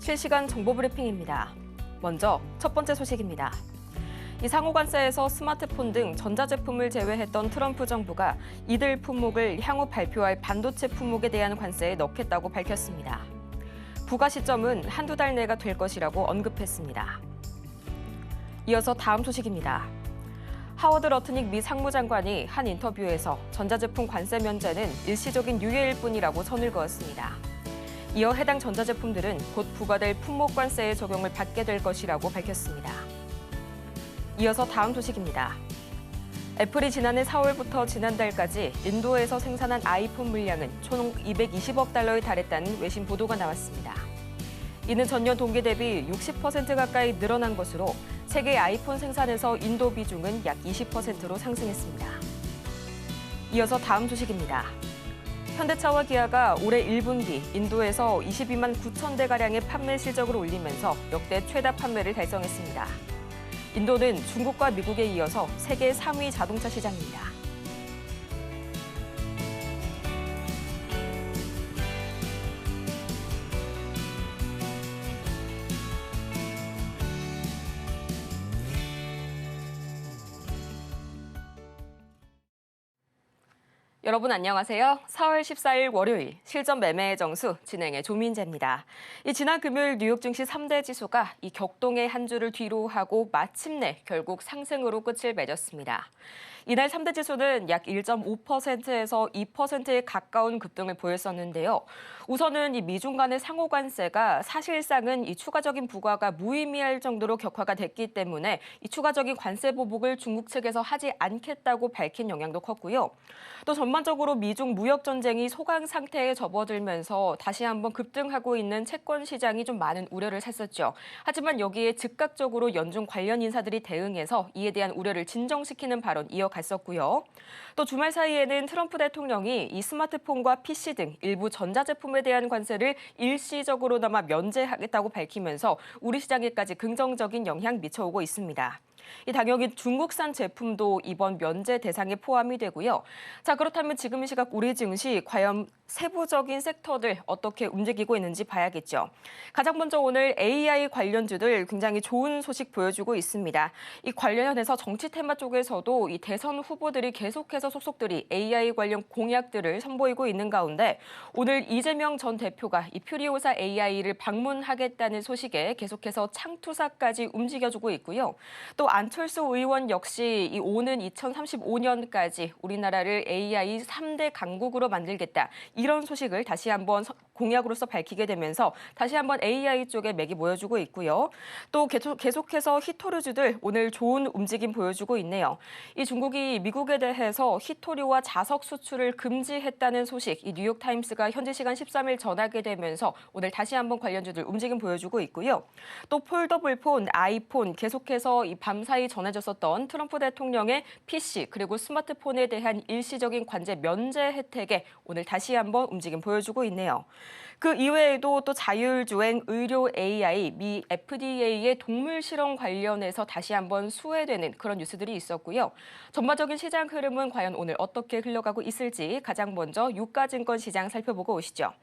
실시간 정보 브리핑입니다. 먼저 첫 번째 소식입니다. 이 상호관세에서 스마트폰 등 전자제품을 제외했던 트럼프 정부가 이들 품목을 향후 발표할 반도체 품목에 대한 관세에 넣겠다고 밝혔습니다. 부과 시점은 한두 달 내가 될 것이라고 언급했습니다. 이어서 다음 소식입니다. 하워드 러트닉 미 상무장관이 한 인터뷰에서 전자제품 관세 면제는 일시적인 유예일 뿐이라고 선을 그었습니다. 이어 해당 전자제품들은 곧 부과될 품목 관세의 적용을 받게 될 것이라고 밝혔습니다. 이어서 다음 소식입니다. 애플이 지난해 4월부터 지난달까지 인도에서 생산한 아이폰 물량은 총 220억 달러에 달했다는 외신 보도가 나왔습니다. 이는 전년 동기 대비 60% 가까이 늘어난 것으로 세계 아이폰 생산에서 인도 비중은 약 20%로 상승했습니다. 이어서 다음 소식입니다. 현대차와 기아가 올해 1분기 인도에서 22만 9천 대가량의 판매 실적을 올리면서 역대 최다 판매를 달성했습니다. 인도는 중국과 미국에 이어서 세계 3위 자동차 시장입니다. 여러분 안녕하세요. 4월 14일 월요일 실전 매매의 정수 진행의 조민재입니다. 지난 금요일 뉴욕 증시 3대 지수가 이 격동의 한 주를 뒤로 하고 마침내 결국 상승으로 끝을 맺었습니다. 이날 3대 지수는 약 1.5%에서 2%에 가까운 급등을 보였었는데요. 우선은 이 미중 간의 상호 관세가 사실상은 이 추가적인 부과가 무의미할 정도로 격화가 됐기 때문에 이 추가적인 관세 보복을 중국 측에서 하지 않겠다고 밝힌 영향도 컸고요. 또 전반적으로 미중 무역 전쟁이 소강 상태에 접어들면서 다시 한번 급등하고 있는 채권 시장이 좀 많은 우려를 샀었죠. 하지만 여기에 즉각적으로 연중 관련 인사들이 대응해서 이에 대한 우려를 진정시키는 발언 이어갔었고요. 또 주말 사이에는 트럼프 대통령이 이 스마트폰과 PC 등 일부 전자제품에 대한 관세를 일시적으로나마 면제하겠다고 밝히면서 우리 시장에까지 긍정적인 영향 미쳐오고 있습니다. 당연히 중국산 제품도 이번 면제 대상에 포함이 되고요. 자, 그렇다면 지금 이 시각 우리 증시 과연 세부적인 섹터들 어떻게 움직이고 있는지 봐야겠죠. 가장 먼저 오늘 AI 관련주들 굉장히 좋은 소식 보여주고 있습니다. 이 관련해서 정치 테마 쪽에서도 이 대선 후보들이 계속해서 속속들이 AI 관련 공약들을 선보이고 있는 가운데 오늘 이재명 전 대표가 이 퓨리오사 AI를 방문하겠다는 소식에 계속해서 창투사까지 움직여주고 있고요. 또 안철수 의원 역시 이 오는 2035년까지 우리나라를 AI 3대 강국으로 만들겠다. 이런 소식을 다시 한번 공약으로서 밝히게 되면서 다시 한번 AI 쪽에 맥이 모여주고 있고요. 또 계속해서 히토류주들 오늘 좋은 움직임 보여주고 있네요. 이 중국이 미국에 대해서 히토류와 자석 수출을 금지했다는 소식, 이 뉴욕타임스가 현지 시간 13일 전하게 되면서 오늘 다시 한번 관련주들 움직임 보여주고 있고요. 또 폴더블폰, 아이폰 계속해서 이 밤사이 전해졌었던 트럼프 대통령의 PC 그리고 스마트폰에 대한 일시적인 관제 면제 혜택에 오늘 다시 한번 움직임 보여주고 있네요. 그 이외에도 또 자율주행, 의료 AI, 미 FDA의 동물 실험 관련해서 다시 한번 수혜되는 그런 뉴스들이 있었고요. 전반적인 시장 흐름은 과연 오늘 어떻게 흘러가고 있을지 가장 먼저 유가증권 시장 살펴보고 오시죠.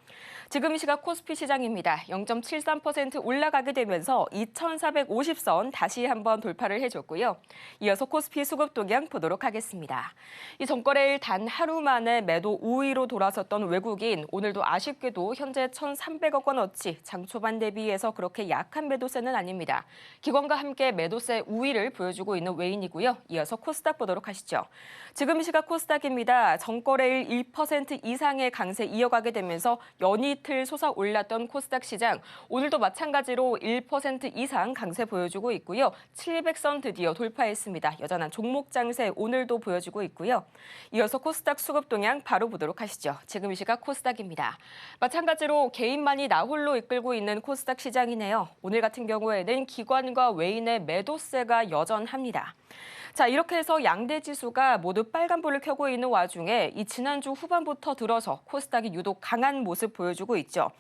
지금 이 시각 코스피 시장입니다. 0.73% 올라가게 되면서 2,450선 다시 한번 돌파를 해줬고요. 이어서 코스피 수급 동향 보도록 하겠습니다. 이 전거래일 단 하루 만에 매도 우위로 돌아섰던 외국인, 오늘도 아쉽게도 현재 1,300억 원어치 장 초반 대비해서 그렇게 약한 매도세는 아닙니다. 기관과 함께 매도세 우위를 보여주고 있는 외인이고요. 이어서 코스닥 보도록 하시죠. 지금 이 시각 코스닥입니다. 전거래일 1% 이상의 강세 이어가게 되면서 연이틀 솟아올랐던 코스닥 시장, 오늘도 마찬가지로 1% 이상 강세 보여주고 있고요. 700선 드디어 돌파했습니다. 여전한 종목 장세 오늘도 보여주고 있고요. 이어서 코스닥 수급 동향 바로 보도록 하시죠. 지금 이 시각 코스닥입니다. 마찬가지로 개인만이 나홀로 이끌고 있는 코스닥 시장이네요. 오늘 같은 경우에는 기관과 외인의 매도세가 여전합니다. 자, 이렇게 해서 양대 지수가 모두 빨간불을 켜고 있는 와중에 이 지난주 후반부터 들어서 코스닥이 유독 강한 모습 보여주고 있죠.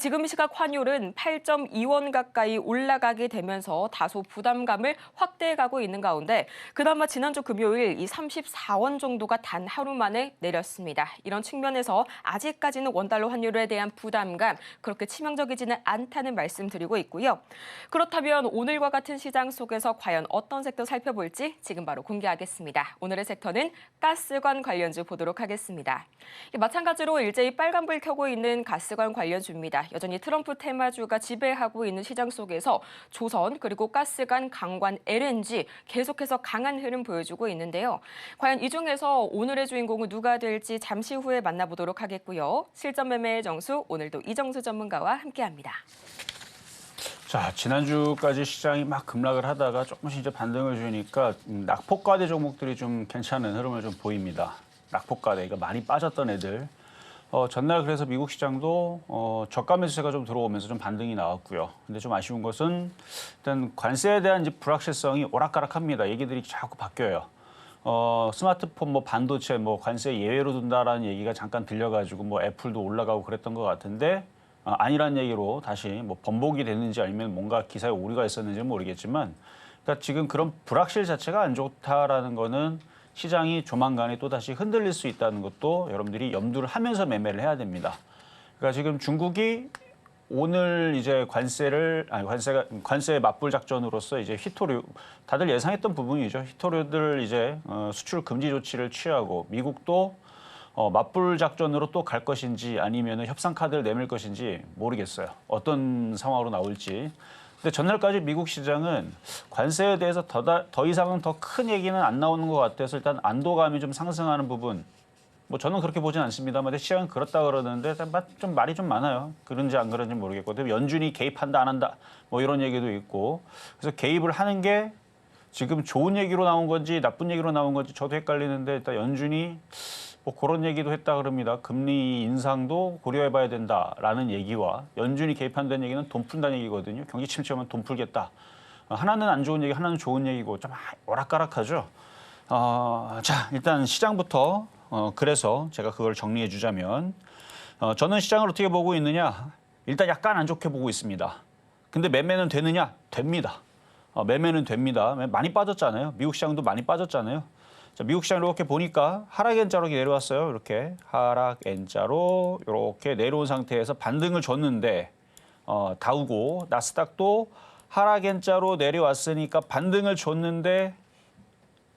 지금 시각 환율은 8.2원 가까이 올라가게 되면서 다소 부담감을 확대해가고 있는 가운데 그나마 지난주 금요일 이 34원 정도가 단 하루 만에 내렸습니다. 이런 측면에서 아직까지는 원달러 환율에 대한 대한 부담감 그렇게 치명적이지는 않다는 말씀드리고 있고요. 그렇다면 오늘과 같은 시장 속에서 과연 어떤 섹터 살펴볼지 지금 바로 공개하겠습니다. 오늘의 섹터는 가스관 관련주 보도록 하겠습니다. 마찬가지로 일제히 빨간불 켜고 있는 가스관 관련주입니다. 여전히 트럼프 테마주가 지배하고 있는 시장 속에서 조선 그리고 가스관, 강관, LNG 계속해서 강한 흐름 보여주고 있는데요. 과연 이 중에서 오늘의 주인공은 누가 될지 잠시 후에 만나보도록 하겠고요. 실전 매매의 정수 오늘도 이정수 전문가와 함께합니다. 자, 지난주까지 시장이 막 급락을 하다가 조금씩 이제 반등을 주니까 낙폭과대 종목들이 좀 괜찮은 흐름을 좀 보입니다. 낙폭과대, 그러니까 많이 빠졌던 애들. 전날 그래서 미국 시장도 저가 매수세가 좀 들어오면서 좀 반등이 나왔고요. 근데 좀 아쉬운 것은 일단 관세에 대한 이제 불확실성이 오락가락합니다. 얘기들이 자꾸 바뀌어요. 스마트폰, 뭐 반도체, 뭐 관세 예외로 둔다라는 얘기가 잠깐 들려가지고 뭐 애플도 올라가고 그랬던 것 같은데 아니란 얘기로 다시 뭐 번복이 됐는지 아니면 뭔가 기사에 오류가 있었는지는 모르겠지만, 그러니까 지금 그런 불확실 자체가 안 좋다라는 거는 시장이 조만간에 또 다시 흔들릴 수 있다는 것도 여러분들이 염두를 하면서 매매를 해야 됩니다. 그러니까 지금 중국이 오늘 이제 관세 맞불 작전으로서 이제 희토류 다들 예상했던 부분이죠. 희토류들 이제 수출 금지 조치를 취하고 미국도 맞불 작전으로 또 갈 것인지 아니면 협상 카드를 내밀 것인지 모르겠어요. 어떤 상황으로 나올지. 근데 전날까지 미국 시장은 관세에 대해서 더 이상은 더 큰 얘기는 안 나오는 것 같아서 일단 안도감이 좀 상승하는 부분. 뭐 저는 그렇게 보진 않습니다만 시장은 그렇다 그러는데 좀 말이 좀 많아요. 그런지 안 그런지 모르겠고. 연준이 개입한다 안 한다 뭐 이런 얘기도 있고. 그래서 개입을 하는 게 지금 좋은 얘기로 나온 건지 나쁜 얘기로 나온 건지 저도 헷갈리는데 일단 연준이 뭐 그런 얘기도 했다 그럽니다. 금리 인상도 고려해봐야 된다라는 얘기와 연준이 개입한다는 얘기는 돈 푼다는 얘기거든요. 경기 침체하면 돈 풀겠다. 하나는 안 좋은 얘기, 하나는 좋은 얘기고 좀 오락가락하죠. 자, 일단 시장부터 그래서 제가 그걸 정리해 주자면 저는 시장을 어떻게 보고 있느냐. 일단 약간 안 좋게 보고 있습니다. 근데 매매는 되느냐? 됩니다. 매매는 됩니다. 많이 빠졌잖아요. 미국 시장도 많이 빠졌잖아요. 자, 미국 시장 이렇게 보니까 하락 N자로 내려왔어요. 이렇게 하락 N자로 이렇게 내려온 상태에서 반등을 줬는데 다우고 나스닥도 하락 N자로 내려왔으니까 반등을 줬는데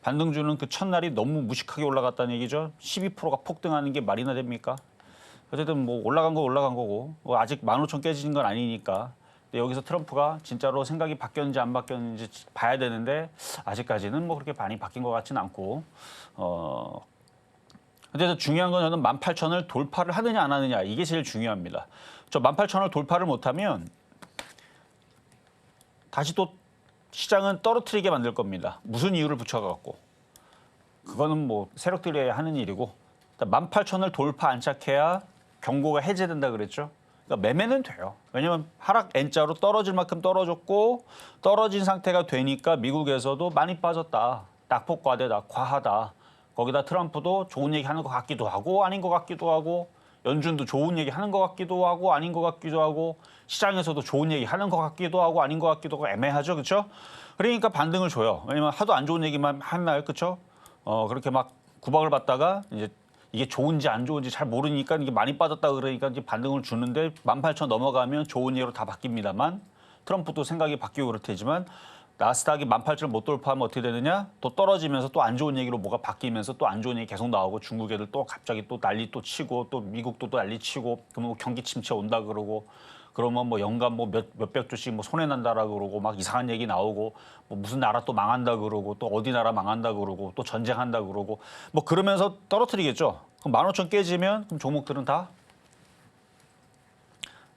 반등 주는 그 첫날이 너무 무식하게 올라갔다는 얘기죠. 12%가 폭등하는 게 말이나 됩니까? 어쨌든 뭐 올라간 거고 뭐 아직 15,000 깨지는 건 아니니까. 근데 여기서 트럼프가 진짜로 생각이 바뀌었는지 안 바뀌었는지 봐야 되는데 아직까지는 뭐 그렇게 많이 바뀐 것 같지는 않고. 근데 중요한 건 저는 18,000을 돌파를 하느냐 안 하느냐 이게 제일 중요합니다. 저 18,000을 돌파를 못하면 다시 또 시장은 떨어뜨리게 만들 겁니다. 무슨 이유를 붙여갖고. 그거는 뭐 세력들이 하는 일이고 18,000을 돌파 안착해야 경고가 해제된다 그랬죠. 그러니까 매매는 돼요. 왜냐하면 하락 N자로 떨어질 만큼 떨어졌고 떨어진 상태가 되니까 미국에서도 많이 빠졌다. 낙폭 과대다. 과하다. 거기다 트럼프도 좋은 얘기 하는 것 같기도 하고 아닌 것 같기도 하고 연준도 좋은 얘기 하는 것 같기도 하고 아닌 것 같기도 하고 시장에서도 좋은 얘기 하는 것 같기도 하고 아닌 것 같기도 하고 애매하죠. 그렇죠? 그러니까 반등을 줘요. 왜냐면 하도 안 좋은 얘기만 한날 그렇죠? 그렇게 막 구박을 받다가 이제 이게 좋은지 안 좋은지 잘 모르니까 이게 많이 빠졌다 그러니까 이제 반등을 주는데 18,000 넘어가면 좋은 예로 다 바뀝니다만 트럼프도 생각이 바뀌고 그럴 테지만 나스닥이 18,000을 못 돌파하면 어떻게 되느냐? 또 떨어지면서 또 안 좋은 얘기로 뭐가 바뀌면서 또 안 좋은 얘기 계속 나오고 중국 애들 또 갑자기 또 난리 또 치고 또 미국도 또 난리 치고 그러면 뭐 경기 침체 온다 그러고 그러면 뭐 연간 뭐 몇백 조씩 뭐 손해 난다라 그러고 막 이상한 얘기 나오고 뭐 무슨 나라 또 망한다 그러고 또 어디 나라 망한다 그러고 또 전쟁한다 그러고 뭐 그러면서 떨어뜨리겠죠. 그럼 15,000 깨지면 그럼 종목들은 다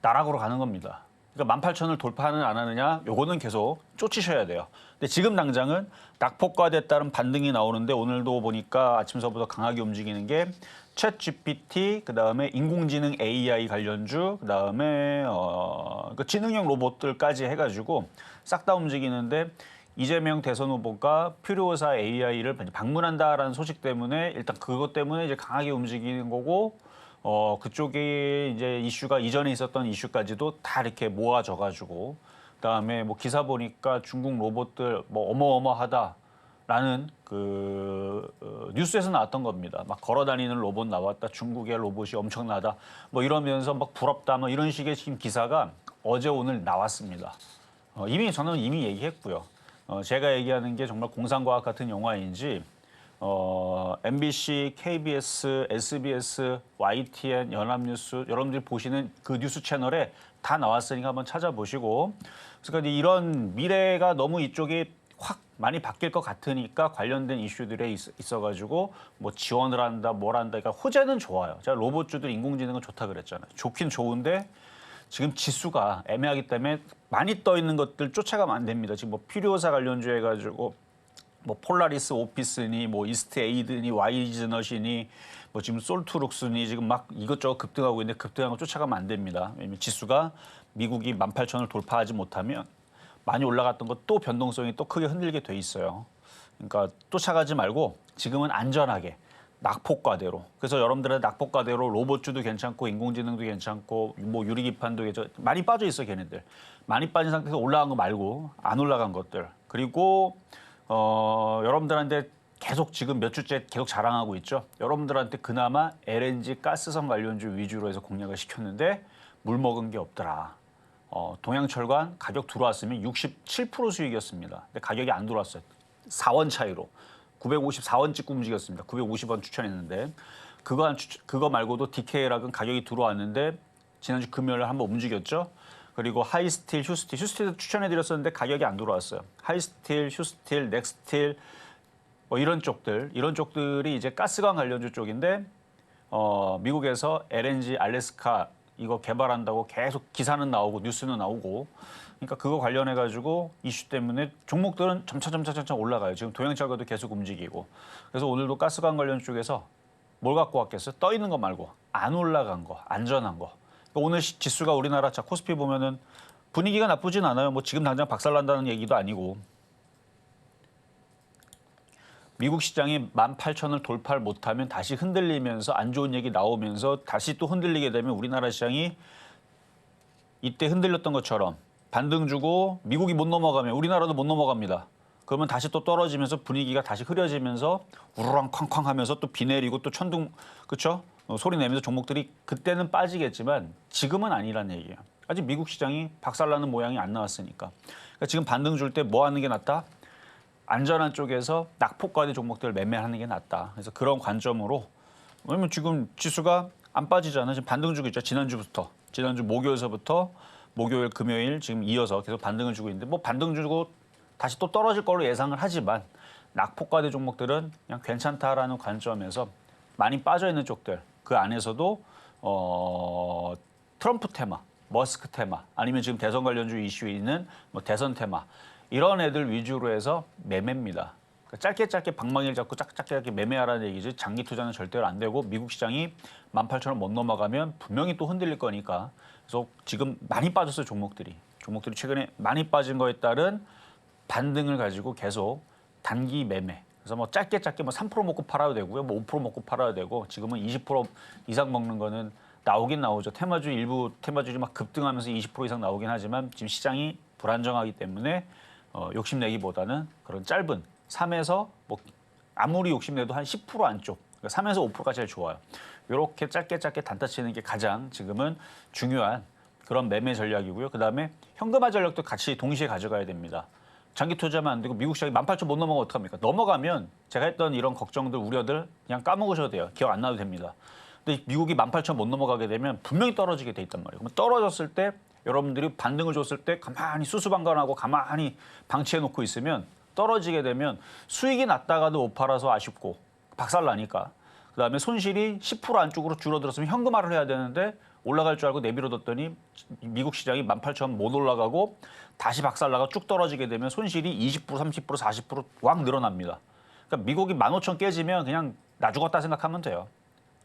나락으로 가는 겁니다. 그러니까 18,000을 돌파하는 안 하느냐 요거는 계속 쫓으셔야 돼요. 근데 지금 당장은 낙폭과대에 따른 반등이 나오는데 오늘도 보니까 아침서부터 강하게 움직이는 게 챗 GPT, 그다음에 인공지능 AI 관련주, 그다음에 그 지능형 로봇들까지 해가지고 싹 다 움직이는데 이재명 대선 후보가 퓨리오사 AI를 방문한다라는 소식 때문에 일단 그것 때문에 이제 강하게 움직이는 거고 그쪽에 이제 이슈가 이전에 있었던 이슈까지도 다 이렇게 모아져가지고 그다음에 뭐 기사 보니까 중국 로봇들 뭐 어마어마하다. 라는 뉴스에서 나왔던 겁니다. 막 걸어다니는 로봇 나왔다. 중국의 로봇이 엄청나다. 뭐 이러면서 막 부럽다. 뭐 이런 식의 지금 기사가 어제 오늘 나왔습니다. 저는 이미 얘기했고요. 제가 얘기하는 게 정말 공상과학 같은 영화인지 MBC, KBS, SBS, YTN, 연합뉴스 여러분들이 보시는 그 뉴스 채널에 다 나왔으니까 한번 찾아보시고 그러니까 이런 미래가 너무 이쪽이 확 많이 바뀔 것 같으니까 관련된 이슈들에 있어가지고 뭐 지원을 한다, 뭘 한다. 그러니까 호재는 좋아요. 제가 로봇주들 인공지능은 좋다 그랬잖아요. 좋긴 좋은데 지금 지수가 애매하기 때문에 많이 떠 있는 것들 쫓아가면 안 됩니다. 지금 뭐 필요사 관련주 해가지고 뭐 폴라리스 오피스니 뭐 이스트 에이드니 와이즈너시니 뭐 지금 솔투룩스니 지금 막 이것저것 급등하고 있는데 급등하는 거 쫓아가면 안 됩니다. 왜냐면 지수가 미국이 18,000을 돌파하지 못하면 많이 올라갔던 것 또 변동성이 또 크게 흔들게 돼 있어요. 그러니까 쫓아가지 말고 지금은 안전하게 낙폭과대로. 그래서 여러분들의 낙폭과대로 로봇주도 괜찮고 인공지능도 괜찮고 뭐 유리기판도 많이 빠져 있어 걔네들. 많이 빠진 상태에서 올라간 거 말고 안 올라간 것들. 그리고 여러분들한테 계속 지금 몇 주째 계속 자랑하고 있죠. 여러분들한테 그나마 LNG 가스성 관련주 위주로 해서 공략을 시켰는데 물 먹은 게 없더라. 동양철관 가격 들어왔으면 67% 수익이었습니다. 근데 가격이 안 들어왔어요. 4원 차이로. 954원 찍고 움직였습니다. 950원 추천했는데 그거 말고도 DK락은 가격이 들어왔는데 지난주 금요일에 한번 움직였죠. 그리고 하이스틸, 휴스틸도 추천해드렸었는데 가격이 안 들어왔어요. 하이스틸, 휴스틸, 넥스틸 뭐 이런 쪽들이 이제 가스관 관련주 쪽인데 미국에서 LNG 알래스카 이거 개발한다고 계속 기사는 나오고 뉴스는 나오고 그러니까 그거 관련해 가지고 이슈 때문에 종목들은 점차 올라가요. 지금 동양철과도 계속 움직이고 그래서 오늘도 가스관 관련 쪽에서 뭘 갖고 왔겠어요? 떠 있는 거 말고 안 올라간 거, 안전한 거. 그러니까 오늘 지수가 우리나라 코스피 보면은 분위기가 나쁘진 않아요. 뭐 지금 당장 박살난다는 얘기도 아니고. 미국 시장이 18,000을 돌파를 못하면 다시 흔들리면서 안 좋은 얘기 나오면서 다시 또 흔들리게 되면 우리나라 시장이 이때 흔들렸던 것처럼 반등 주고 미국이 못 넘어가면 우리나라도 못 넘어갑니다. 그러면 다시 또 떨어지면서 분위기가 다시 흐려지면서 우르렁 쾅쾅 하면서 또 비 내리고 또 천둥 그렇죠? 소리 내면서 종목들이 그때는 빠지겠지만 지금은 아니란 얘기예요. 아직 미국 시장이 박살나는 모양이 안 나왔으니까. 그러니까 지금 반등 줄 때 뭐 하는 게 낫다? 안전한 쪽에서 낙폭과대 종목들을 매매하는 게 낫다. 그래서 그런 관점으로 왜냐면 지금 지수가 안 빠지잖아요. 지금 반등 주고 있죠. 지난주 목요일서부터 목요일, 금요일 지금 이어서 계속 반등을 주고 있는데 뭐 반등 주고 다시 또 떨어질 걸로 예상을 하지만 낙폭과대 종목들은 그냥 괜찮다라는 관점에서 많이 빠져 있는 쪽들 그 안에서도 트럼프 테마, 머스크 테마 아니면 지금 대선 관련주 이슈에 있는 뭐 대선 테마 이런 애들 위주로 해서 매매입니다. 그러니까 짧게 방망이를 잡고 짧게 매매하라는 얘기지 장기 투자는 절대로 안 되고 미국 시장이 18,000원 못 넘어가면 분명히 또 흔들릴 거니까 그래서 지금 많이 빠졌어요 종목들이 최근에 많이 빠진 거에 따른 반등을 가지고 계속 단기 매매 그래서 뭐 짧게 뭐 3% 먹고 팔아도 되고요 뭐 5% 먹고 팔아도 되고 지금은 20% 이상 먹는 거는 나오긴 나오죠. 일부 테마주들이 막 급등하면서 20% 이상 나오긴 하지만 지금 시장이 불안정하기 때문에 욕심내기보다는 그런 짧은 3에서 뭐 아무리 욕심내도 한 10% 안쪽 그러니까 3에서 5%가 제일 좋아요. 이렇게 짧게 단타 치는 게 가장 지금은 중요한 그런 매매 전략이고요. 그다음에 현금화 전략도 같이 동시에 가져가야 됩니다. 장기 투자만 안 되고 미국 시장이 18,000 못 넘어가면 어떡합니까? 넘어가면 제가 했던 이런 걱정들 우려들 그냥 까먹으셔도 돼요. 기억 안 나도 됩니다. 근데 미국이 18,000 못 넘어가게 되면 분명히 떨어지게 돼 있단 말이에요. 그러면 떨어졌을 때 여러분들이 반등을 줬을 때 가만히 수수방관하고 가만히 방치해 놓고 있으면 떨어지게 되면 수익이 났다가도 못 팔아서 아쉽고 박살나니까 그다음에 손실이 10% 안쪽으로 줄어들었으면 현금화를 해야 되는데 올라갈 줄 알고 내밀어뒀더니 미국 시장이 18,000 못 올라가고 다시 박살나가 쭉 떨어지게 되면 손실이 20%, 30%, 40%왕 늘어납니다. 그러니까 미국이 15,000 깨지면 그냥 나 죽었다 생각하면 돼요.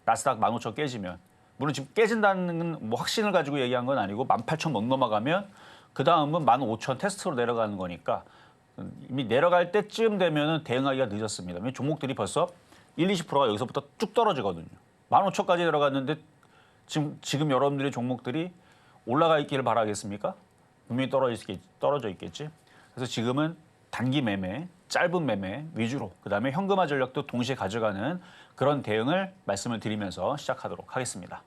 나스닥 15,000 깨지면. 물론 지금 깨진다는 뭐 확신을 가지고 얘기한 건 아니고 18,000 못 넘어가면 그다음은 15,000 테스트로 내려가는 거니까 이미 내려갈 때쯤 되면은 대응하기가 늦었습니다. 종목들이 벌써 20%가 여기서부터 쭉 떨어지거든요. 15,000까지 내려갔는데 지금 여러분들의 종목들이 올라가 있기를 바라겠습니까? 분명히 떨어져 있겠지. 그래서 지금은 단기 매매, 짧은 매매 위주로 그다음에 현금화 전략도 동시에 가져가는 그런 대응을 말씀을 드리면서 시작하도록 하겠습니다.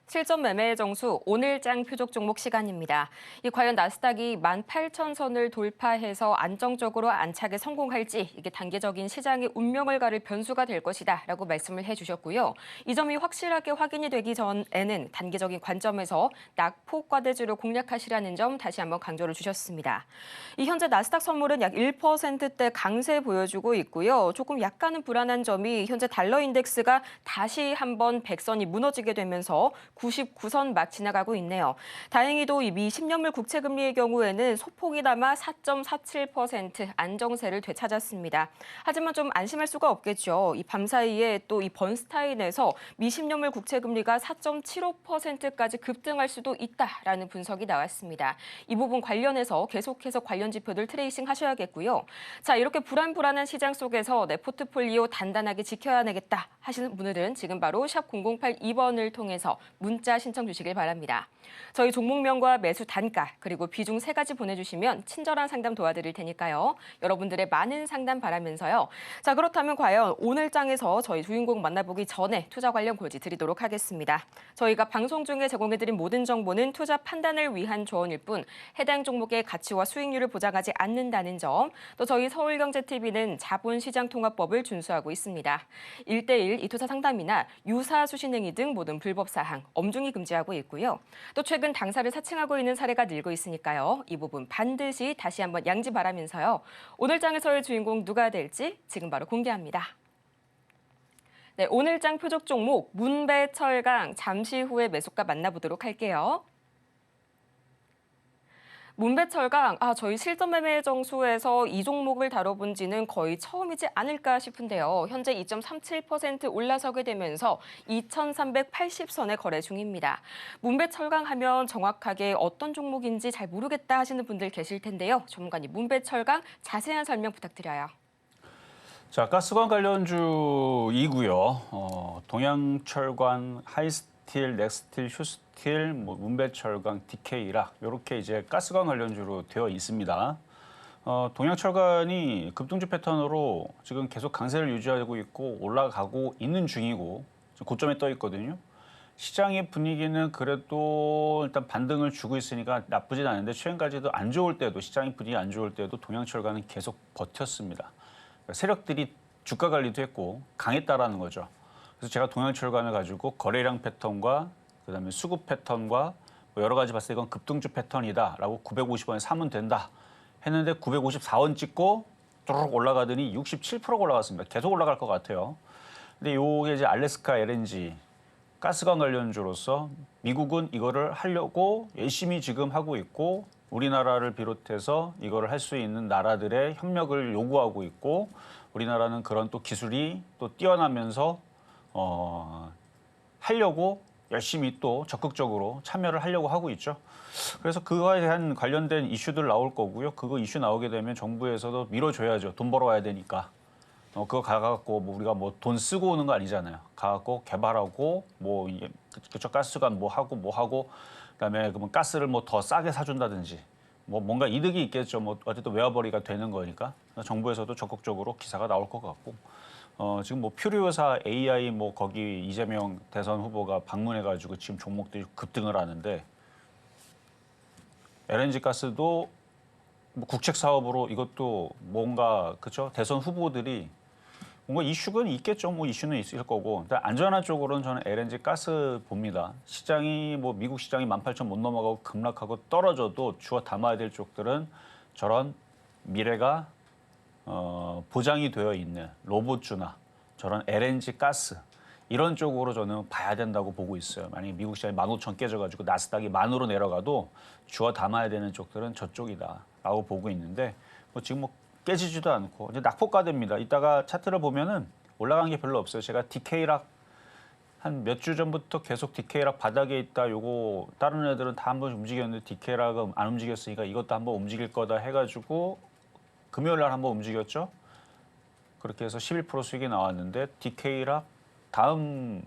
실전 매매의 정수 오늘장 표적 종목 시간입니다. 이 과연 나스닥이 18,000선을 돌파해서 안정적으로 안착에 성공할지 이게 단계적인 시장의 운명을 가를 변수가 될 것이다라고 말씀을 해주셨고요. 이 점이 확실하게 확인이 되기 전에는 단계적인 관점에서 낙폭 과대주를 공략하시라는 점 다시 한번 강조를 주셨습니다. 이 현재 나스닥 선물은 약 1%대 강세 보여주고 있고요. 조금 약간은 불안한 점이 현재 달러 인덱스가 다시 한번 100선이 무너지게 되면서 99선 막 지나가고 있네요. 다행히도 이 미 10년물 국채금리의 경우에는 소폭이나마 4.47% 안정세를 되찾았습니다. 하지만 좀 안심할 수가 없겠죠. 이 밤사이에 또 이 번스타인에서 미 10년물 국채금리가 4.75%까지 급등할 수도 있다라는 분석이 나왔습니다. 이 부분 관련해서 계속해서 관련 지표들 트레이싱 하셔야겠고요. 자, 이렇게 불안한 시장 속에서 내 포트폴리오 단단하게 지켜야 되겠다 하시는 분들은 지금 바로 샵 0082번을 통해서 문자 신청 주시길 바랍니다. 저희 종목명과 매수 단가 그리고 비중 3가지 보내주시면 친절한 상담 도와드릴 테니까요. 여러분들의 많은 상담 바라면서요. 자, 그렇다면 과연 오늘 장에서 저희 주인공 만나보기 전에 투자 관련 고지 드리도록 하겠습니다. 저희가 방송 중에 제공해드린 모든 정보는 투자 판단을 위한 조언일 뿐 해당 종목의 가치와 수익률을 보장하지 않는다는 점, 또 저희 서울경제TV는 자본시장통합법을 준수하고 있습니다. 1:1 이투자 상담이나 유사 수신행위 등 모든 불법 사항 엄중히 금지하고 있고요. 또 최근 당사를 사칭하고 있는 사례가 늘고 있으니까요. 이 부분 반드시 다시 한번 양지 바라면서요. 오늘 장에서의 주인공 누가 될지 지금 바로 공개합니다. 네, 오늘 장 표적 종목 문배철강 잠시 후에 매수가 만나보도록 할게요. 문배철강, 저희 실전 매매 정수에서 이 종목을 다뤄본 지는 거의 처음이지 않을까 싶은데요. 현재 2.37% 올라서게 되면서 2,380선에 거래 중입니다. 문배철강 하면 정확하게 어떤 종목인지 잘 모르겠다 하시는 분들 계실 텐데요. 전문가님, 문배철강 자세한 설명 부탁드려요. 자, 가스관 관련주이고요. 동양철관, 하이스틸, 넥스틸, 휴스틸, 문배철강, DK락 이렇게 이제 가스관 관련주로 되어 있습니다. 동양철관이 급등주 패턴으로 지금 계속 강세를 유지하고 있고 올라가고 있는 중이고 고점에 떠 있거든요. 시장의 분위기는 그래도 일단 반등을 주고 있으니까 나쁘진 않은데 최근까지도 안 좋을 때도 시장의 분위기 안 좋을 때도 동양철관은 계속 버텼습니다. 세력들이 주가 관리도 했고 강했다라는 거죠. 그래서 제가 동양철관을 가지고 거래량 패턴과 그다음에 수급 패턴과 여러 가지 봤을 때 이건 급등주 패턴이다라고 950원에 사면 된다 했는데 954원 찍고 뚜룩 올라가더니 67%가 올라갔습니다. 계속 올라갈 것 같아요. 근데 요게 이제 알래스카 LNG 가스관 관련주로서 미국은 이거를 하려고 열심히 지금 하고 있고 우리나라를 비롯해서 이거를 할 수 있는 나라들의 협력을 요구하고 있고 우리나라는 그런 또 기술이 또 뛰어나면서 하려고 열심히 또 적극적으로 참여를 하려고 하고 있죠. 그래서 그거에 대한 관련된 이슈들 나올 거고요. 그거 이슈 나오게 되면 정부에서도 밀어줘야죠. 돈 벌어와야 되니까. 그거 가갖고 우리가 돈 쓰고 오는 거 아니잖아요. 가갖고 개발하고 그쪽 가스관 뭐 하고 그다음에 그러면 가스를 더 싸게 사준다든지 뭔가 이득이 있겠죠. 어쨌든 외화벌이가 되는 거니까 정부에서도 적극적으로 기사가 나올 것 같고 지금 퓨리오사 AI 거기 이재명 대선 후보가 방문해가지고 지금 종목들이 급등을 하는데 LNG 가스도 국책 사업으로 이것도 뭔가 그죠 대선 후보들이 뭔가 이슈는 있겠죠. 이슈는 있을 거고. 안전한 쪽으로는 저는 LNG 가스 봅니다. 시장이 미국 시장이 18,000 못 넘어가고 급락하고 떨어져도 주워 담아야 될 쪽들은 저런 미래가 보장이 되어 있는 로봇주나 저런 LNG 가스 이런 쪽으로 저는 봐야 된다고 보고 있어요. 만약에 미국 시장이 15,000 깨져가지고 나스닥이 10,000으로 내려가도 주워 담아야 되는 쪽들은 저쪽이다라고 보고 있는데 지금 깨지지도 않고 이제 낙폭과대입니다. 이따가 차트를 보면은 올라간 게 별로 없어요. 제가 DK락 한 몇 주 전부터 계속 DK락 바닥에 있다. 요거 다른 애들은 다 한번 움직였는데 DK락은 안 움직였으니까 이것도 한번 움직일 거다 해가지고 금요일 날 한번 움직였죠. 그렇게 해서 11% 수익이 나왔는데 DK락 다음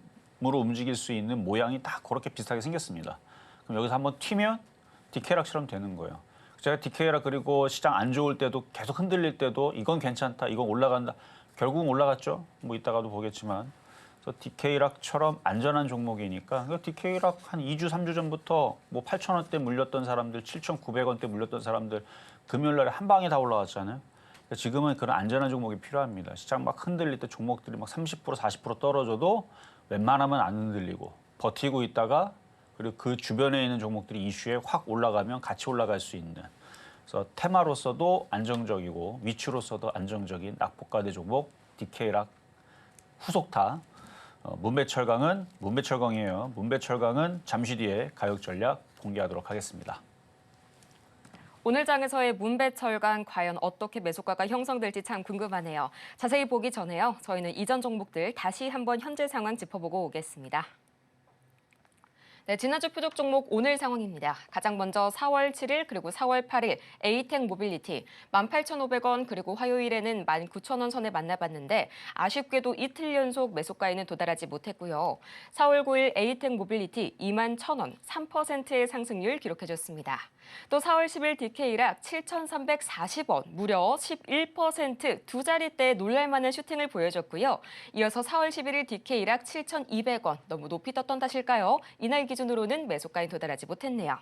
으로 움직일 수 있는 모양이 다 그렇게 비슷하게 생겼습니다. 그럼 여기서 한번 튀면 디케이락처럼 되는 거예요. 제가 디케이락 그리고 시장 안 좋을 때도 계속 흔들릴 때도 이건 괜찮다, 이건 올라간다. 결국은 올라갔죠. 뭐 이따가도 보겠지만. 그래서 디케이락처럼 안전한 종목이니까 디케이락 한 2주, 3주 전부터 뭐 8,000원대 물렸던 사람들, 7,900원대 물렸던 사람들 금요일 날에 한 방에 다 올라갔잖아요. 지금은 그런 안전한 종목이 필요합니다. 시장 막 흔들릴 때 종목들이 막 30%, 40% 떨어져도 웬만하면 안 흔들리고 버티고 있다가 그리고 그 주변에 있는 종목들이 이슈에 확 올라가면 같이 올라갈 수 있는. 그래서 테마로서도 안정적이고 위치로서도 안정적인 낙폭과대 종목 디케이락 후속타. 문배철강이에요. 문배철강은 잠시 뒤에 가격 전략 공개하도록 하겠습니다. 오늘 장에서의 문배철강 과연 어떻게 매수가가 형성될지 참 궁금하네요. 자세히 보기 전에요. 저희는 이전 종목들 다시 한번 현재 상황 짚어보고 오겠습니다. 네, 지난주 표적 종목 오늘 상황입니다. 가장 먼저 4월 7일 그리고 4월 8일 에이텍 모빌리티 18,500원 그리고 화요일에는 19,000원 선에 만나봤는데 아쉽게도 이틀 연속 매수가에는 도달하지 못했고요. 4월 9일 에이텍 모빌리티 21,000원 3%의 상승률 기록해줬습니다. 또 4월 10일 디케이락 7,340원 무려 11% 두 자릿대의 놀랄만한 슈팅을 보여줬고요. 이어서 4월 11일 디케이락 7,200원 너무 높이 떴던 탓일까요? 이날 기준으로는 매수가에 도달하지 못했네요.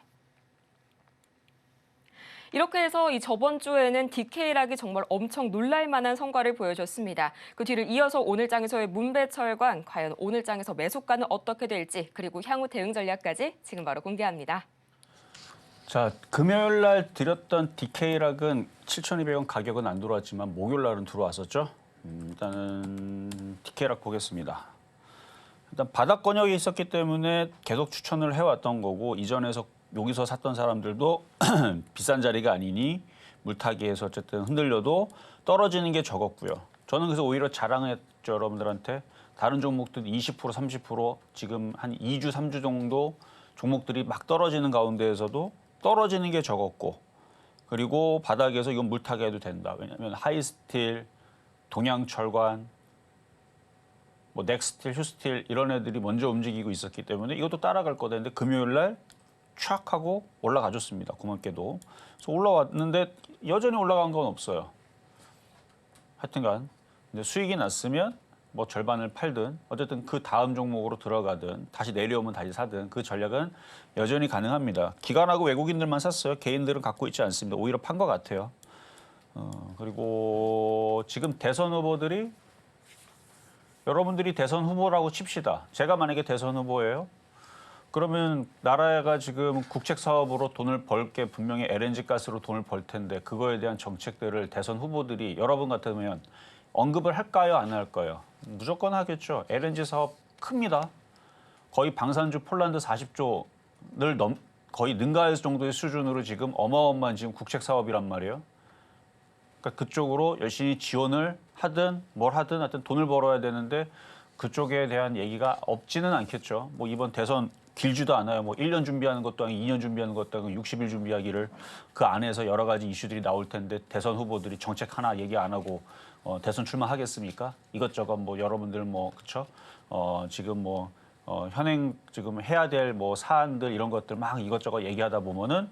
이렇게 해서 이 저번 주에는 디케이락이 정말 엄청 놀랄만한 성과를 보여줬습니다. 그 뒤를 이어서 오늘 장에서의 문배철강 과연 오늘 장에서 매수가는 어떻게 될지 그리고 향후 대응 전략까지 지금 바로 공개합니다. 자, 금요일 날 드렸던 디케이락은 7,200원 가격은 안 들어왔지만 목요일 날은 들어왔었죠. 일단은 디케이락 보겠습니다. 일단 바닥 권역이 있었기 때문에 계속 추천을 해왔던 거고 이전에서 여기서 샀던 사람들도 비싼 자리가 아니니 물타기에서 어쨌든 흔들려도 떨어지는 게 적었고요. 저는 그래서 오히려 자랑했죠, 여러분들한테. 다른 종목들 20%, 30% 지금 한 2주, 3주 정도 종목들이 막 떨어지는 가운데에서도 떨어지는 게 적었고 그리고 바닥에서 이건 물타기 해도 된다. 왜냐하면 하이스틸, 동양철관, 뭐 넥스틸, 휴스틸 이런 애들이 먼저 움직이고 있었기 때문에 이것도 따라갈 거다 했는데 금요일 날 촥 하고 올라가줬습니다. 고맙게도. 그래서 올라왔는데 여전히 올라간 건 없어요. 하여튼간 근데 수익이 났으면 뭐 절반을 팔든 어쨌든 그 다음 종목으로 들어가든 다시 내려오면 다시 사든 그 전략은 여전히 가능합니다. 기관하고 외국인들만 샀어요. 개인들은 갖고 있지 않습니다. 오히려 판 것 같아요. 그리고 지금 대선 후보들이 여러분들이 대선 후보라고 칩시다. 제가 만약에 대선 후보예요. 그러면 나라가 지금 국책 사업으로 돈을 벌 게 분명히 LNG 가스로 돈을 벌 텐데 그거에 대한 정책들을 대선 후보들이 여러분 같으면 언급을 할까요? 안 할까요? 무조건 하겠죠. LNG 사업 큽니다. 거의 방산주 폴란드 40조를 거의 능가할 정도의 수준으로 지금 어마어마한 지금 국책 사업이란 말이에요. 그러니까 그쪽으로 열심히 지원을 하든 뭘 하든 하여튼 돈을 벌어야 되는데 그쪽에 대한 얘기가 없지는 않겠죠. 뭐 이번 대선 길지도 않아요. 뭐 1년 준비하는 것도 아니고 2년 준비하는 것도 아니고 60일 준비하기를 그 안에서 여러 가지 이슈들이 나올 텐데 대선 후보들이 정책 하나 얘기 안 하고 대선 출마하겠습니까? 이것저것 뭐 여러분들 뭐 그쵸? 지금 뭐 현행 지금 해야 될 뭐 사안들 이런 것들 막 이것저것 얘기하다 보면은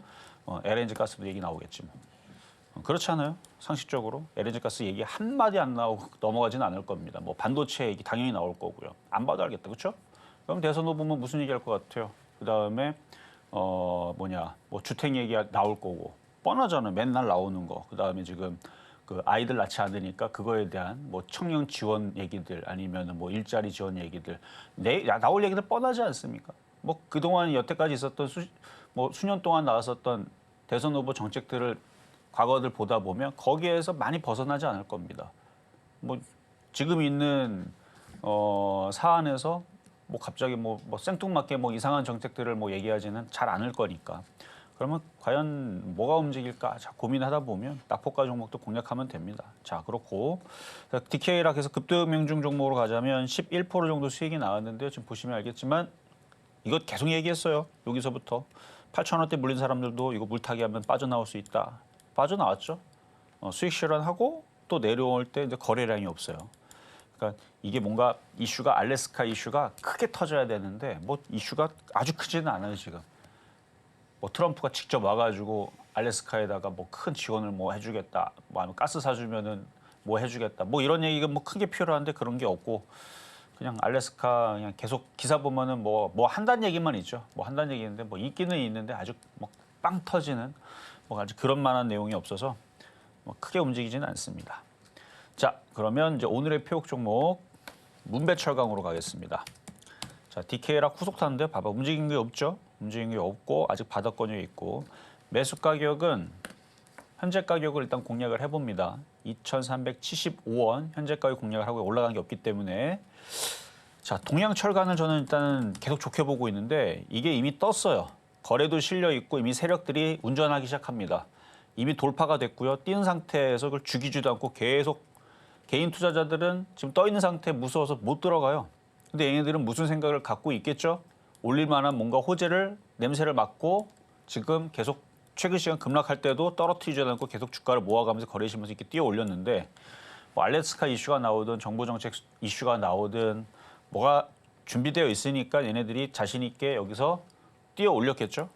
LNG 가스도 얘기 나오겠지 뭐. 그렇지 않아요? 상식적으로 LNG 가스 얘기 한 마디 안 나오고 넘어가지는 않을 겁니다. 뭐 반도체 얘기 당연히 나올 거고요. 안 봐도 알겠다, 그렇죠? 그럼 대선 후보면 무슨 얘기할 것 같아요? 그 다음에 뭐 주택 얘기 나올 거고 뻔하잖아요. 맨날 나오는 거. 그 다음에 지금 그 아이들 낳지 않으니까 그거에 대한 뭐 청년 지원 얘기들 아니면 뭐 일자리 지원 얘기들 나올 얘기들 뻔하지 않습니까? 뭐 그동안 여태까지 있었던 수년 동안 나왔었던 대선 후보 정책들을 과거들 보다 보면 거기에서 많이 벗어나지 않을 겁니다. 뭐 지금 있는 사안에서 뭐 갑자기 뭐 생뚱맞게 뭐 이상한 정책들을 뭐 얘기하지는 잘 않을 거니까. 그러면 과연 뭐가 움직일까 자, 고민하다 보면 낙폭과 종목도 공략하면 됩니다. 자, 그렇고 디케이락 해서 급등명중 종목으로 가자면 11% 정도 수익이 나왔는데요. 지금 보시면 알겠지만 이거 계속 얘기했어요. 여기서부터 8,000원대 물린 사람들도 이거 물타기 하면 빠져나올 수 있다. 빠져나왔죠. 수익 실현하고 또 내려올 때 이제 거래량이 없어요. 그러니까 이게 뭔가 이슈가 알래스카 이슈가 크게 터져야 되는데 뭐 이슈가 아주 크지는 않아요 지금. 뭐 트럼프가 직접 와가지고 알래스카에다가 뭐 큰 지원을 뭐 해주겠다, 뭐 아니면 가스 사주면은 뭐 해주겠다, 뭐 이런 얘기가 뭐 크게 필요한데 그런 게 없고 그냥 알래스카 그냥 계속 기사 보면은 뭐 한다는 얘기만 있죠. 뭐 한다는 얘기인데 뭐 있기는 있는데 아주 뭐 빵 터지는 뭐 아주 그런 만한 내용이 없어서 뭐 크게 움직이지는 않습니다. 자, 그러면 이제 오늘의 표역 종목 문배철강으로 가겠습니다. 자, DK랑 후속 타는데 봐봐 움직인 게 없죠? 움직인 게 없고 아직 바닥권이 있고 매수 가격은 현재 가격을 일단 공략을 해봅니다. 2,375원 현재 가격 공략을 하고 올라간 게 없기 때문에 자, 동양철강을 저는 일단은 계속 좋게 보고 있는데 이게 이미 떴어요. 거래도 실려 있고 이미 세력들이 운전하기 시작합니다. 이미 돌파가 됐고요. 뛴 상태에서 그걸 죽이지도 않고 계속 개인 투자자들은 지금 떠 있는 상태에 무서워서 못 들어가요. 근데 얘네들은 무슨 생각을 갖고 있겠죠? 올릴 만한 뭔가 호재를 냄새를 맡고 지금 계속 최근 시간 급락할 때도 떨어뜨리지 않고 계속 주가를 모아가면서 거래시면서 이렇게 뛰어 올렸는데 뭐 알래스카 이슈가 나오든 정부 정책 이슈가 나오든 뭐가 준비되어 있으니까 얘네들이 자신 있게 여기서 뛰어 올렸겠죠.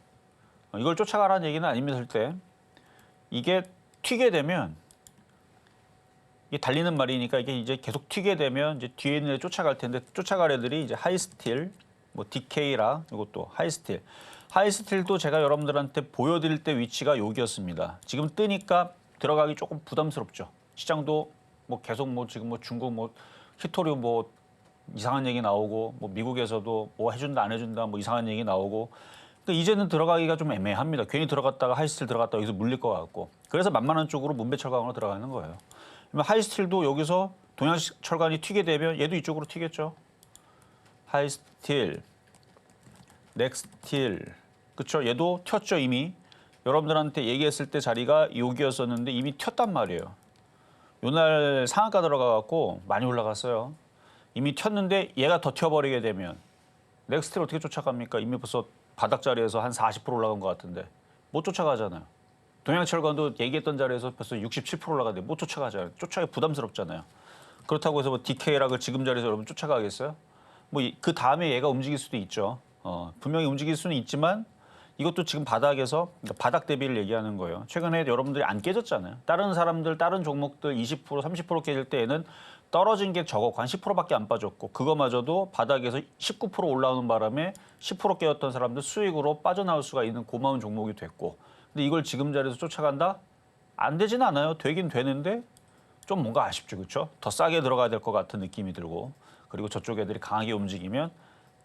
이걸 쫓아가라는 얘기는 아닙니다. 절대. 이게 튀게 되면 이게 달리는 말이니까 이게 이제 계속 튀게 되면 이제 뒤에 있는 애 쫓아갈 텐데 쫓아갈 애들이 이제 하이스틸, 뭐 DK라 이것도 하이스틸. 하이스틸도 제가 여러분들한테 보여드릴 때 위치가 여기였습니다. 지금 뜨니까 들어가기 조금 부담스럽죠. 시장도 뭐 계속 뭐 지금 뭐 중국 뭐 히토류 뭐 이상한 얘기 나오고 뭐 미국에서도 뭐 해준다 안 해준다 뭐 이상한 얘기 나오고 근데 이제는 들어가기가 좀 애매합니다. 괜히 들어갔다가 하이스틸 들어갔다가 여기서 물릴 것 같고 그래서 만만한 쪽으로 문배철강으로 들어가는 거예요. 하이스틸도 여기서 동양철강이 튀게 되면 얘도 이쪽으로 튀겠죠. 하이스틸, 넥스틸, 그렇죠? 얘도 튀었죠 이미. 여러분들한테 얘기했을 때 자리가 여기였었는데 이미 튀었단 말이에요. 요날 상한가 들어가갖고 많이 올라갔어요. 이미 튀었는데 얘가 더 튀어버리게 되면 넥스틸 어떻게 쫓아갑니까? 이미 벌써 바닥 자리에서 한 40% 올라간 것 같은데 못 쫓아가잖아요. 동양철강도 얘기했던 자리에서 벌써 67% 올라가는데 못 쫓아가잖아요. 쫓아가기 부담스럽잖아요. 그렇다고 해서 뭐 DK락을 지금 자리에서 여러분 쫓아가겠어요? 뭐 그 다음에 얘가 움직일 수도 있죠. 분명히 움직일 수는 있지만 이것도 지금 바닥에서 그러니까 바닥 대비를 얘기하는 거예요. 최근에 여러분들이 안 깨졌잖아요. 다른 사람들, 다른 종목들 20%, 30% 깨질 때에는 떨어진 게 적어 한 10%밖에 안 빠졌고 그거마저도 바닥에서 19% 올라오는 바람에 10% 깨졌던 사람들 수익으로 빠져나올 수가 있는 고마운 종목이 됐고 근데 이걸 지금 자리에서 쫓아간다? 안 되진 않아요. 되긴 되는데 좀 뭔가 아쉽죠. 그렇죠? 더 싸게 들어가야 될 것 같은 느낌이 들고 그리고 저쪽 애들이 강하게 움직이면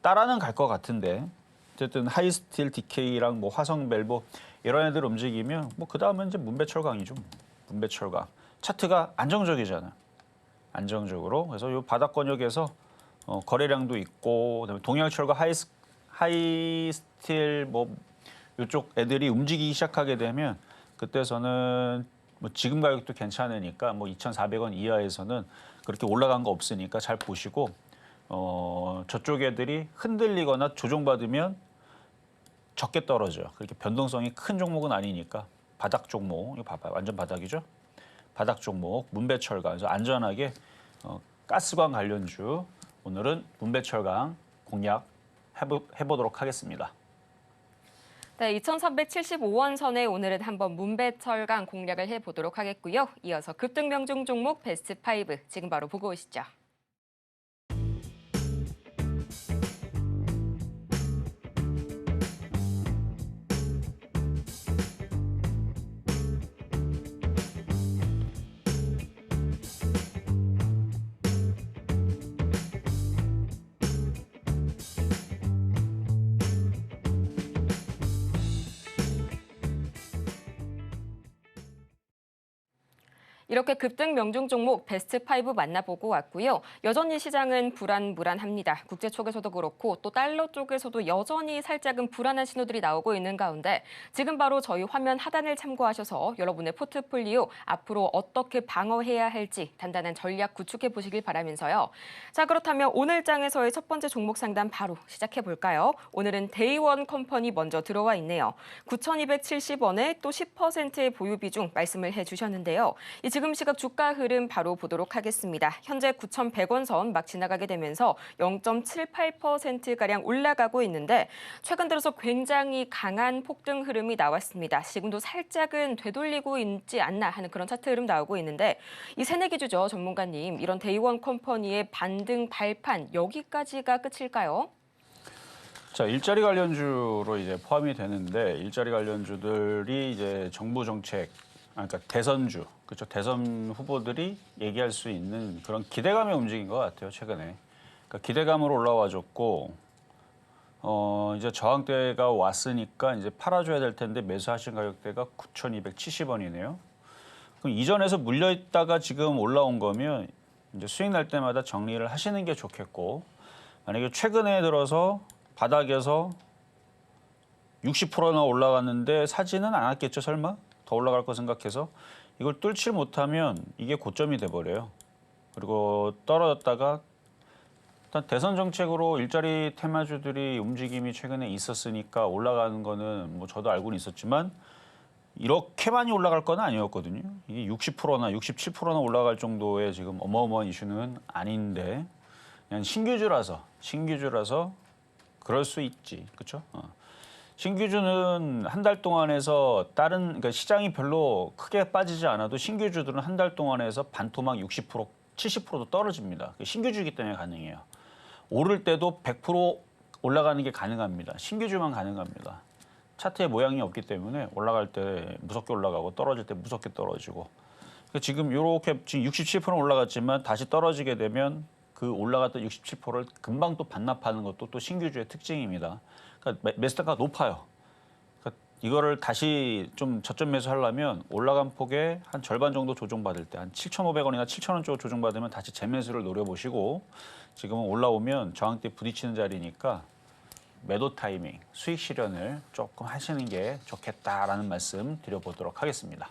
따라는 갈 것 같은데 어쨌든 하이스틸, DK랑 뭐 화성밸브 이런 애들 움직이면 뭐 그다음은 이제 문배철강이죠. 문배철강. 차트가 안정적이잖아요. 안정적으로. 그래서 이 바닥권역에서 거래량도 있고 그다음에 동양철과 하이스틸 뭐 이쪽 애들이 움직이기 시작하게 되면 그때서는 뭐 지금 가격도 괜찮으니까 뭐 2,400원 이하에서는 그렇게 올라간 거 없으니까 잘 보시고 저쪽 애들이 흔들리거나 조정받으면 적게 떨어져요. 그렇게 변동성이 큰 종목은 아니니까 바닥 종목 이거 봐봐요. 완전 바닥이죠. 바닥 종목 문배철강 그래서 안전하게 가스관 관련주 오늘은 문배철강 공략 해보도록 하겠습니다. 네, 2,375원 선에 오늘은 한번 문배철강 공략을 해보도록 하겠고요. 이어서 급등 명중 종목 베스트 5 지금 바로 보고 오시죠. 이렇게 급등 명중 종목 베스트 5 만나보고 왔고요. 여전히 시장은 불안합니다. 국제 쪽에서도 그렇고 또 달러 쪽에서도 여전히 살짝은 불안한 신호들이 나오고 있는 가운데 지금 바로 저희 화면 하단을 참고하셔서 여러분의 포트폴리오 앞으로 어떻게 방어해야 할지 단단한 전략 구축해 보시길 바라면서요. 자, 그렇다면 오늘 장에서의 첫 번째 종목 상담 바로 시작해 볼까요? 오늘은 데이원 컴퍼니 먼저 들어와 있네요. 9,270원에 또 10%의 보유 비중 말씀을 해주셨는데요. 지금 시각 주가 흐름 바로 보도록 하겠습니다. 현재 9,100원 선 막 지나가게 되면서 0.78%가량 올라가고 있는데 최근 들어서 굉장히 강한 폭등 흐름이 나왔습니다. 지금도 살짝은 되돌리고 있지 않나 하는 그런 차트 흐름 나오고 있는데 이 새내기주죠, 전문가님. 이런 데이원 컴퍼니의 반등 발판 여기까지가 끝일까요? 자, 일자리 관련주로 이제 포함이 되는데 일자리 관련주들이 이제 정부 정책, 그러니까 대선주, 그렇죠. 대선 후보들이 얘기할 수 있는 그런 기대감에 움직인 것 같아요, 최근에. 그러니까 기대감으로 올라와줬고, 이제 저항대가 왔으니까 이제 팔아줘야 될 텐데 매수하신 가격대가 9,270원이네요. 그럼 이전에서 물려있다가 지금 올라온 거면 이제 수익 날 때마다 정리를 하시는 게 좋겠고, 만약에 최근에 들어서 바닥에서 60%나 올라갔는데 사지는 않았겠죠, 설마? 더 올라갈 거 생각해서 이걸 뚫지 못하면 이게 고점이 돼버려요. 그리고 떨어졌다가 일단 대선 정책으로 일자리 테마주들이 움직임이 최근에 있었으니까 올라가는 거는 뭐 저도 알고는 있었지만 이렇게 많이 올라갈 건 아니었거든요. 이게 60%나 67%나 올라갈 정도의 지금 어마어마한 이슈는 아닌데 그냥 신규주라서 그럴 수 있지, 그렇죠? 신규주는 한 달 동안에서 그러니까 시장이 별로 크게 빠지지 않아도 신규주들은 한 달 동안에서 반토막 60%, 70%도 떨어집니다. 신규주이기 때문에 가능해요. 오를 때도 100% 올라가는 게 가능합니다. 신규주만 가능합니다. 차트의 모양이 없기 때문에 올라갈 때 무섭게 올라가고 떨어질 때 무섭게 떨어지고. 그러니까 지금 이렇게 지금 67% 올라갔지만 다시 떨어지게 되면 그 올라갔던 67%를 금방 또 반납하는 것도 또 신규주의 특징입니다. 그러니까 매수가가 높아요. 그러니까 이거를 다시 좀 저점 매수하려면 올라간 폭의 한 절반 정도 조정받을 때 한 7,500원이나 7,000원 쪽으로 조정받으면 다시 재매수를 노려보시고 지금은 올라오면 저항대 부딪히는 자리니까 매도 타이밍, 수익 실현을 조금 하시는 게 좋겠다라는 말씀 드려보도록 하겠습니다.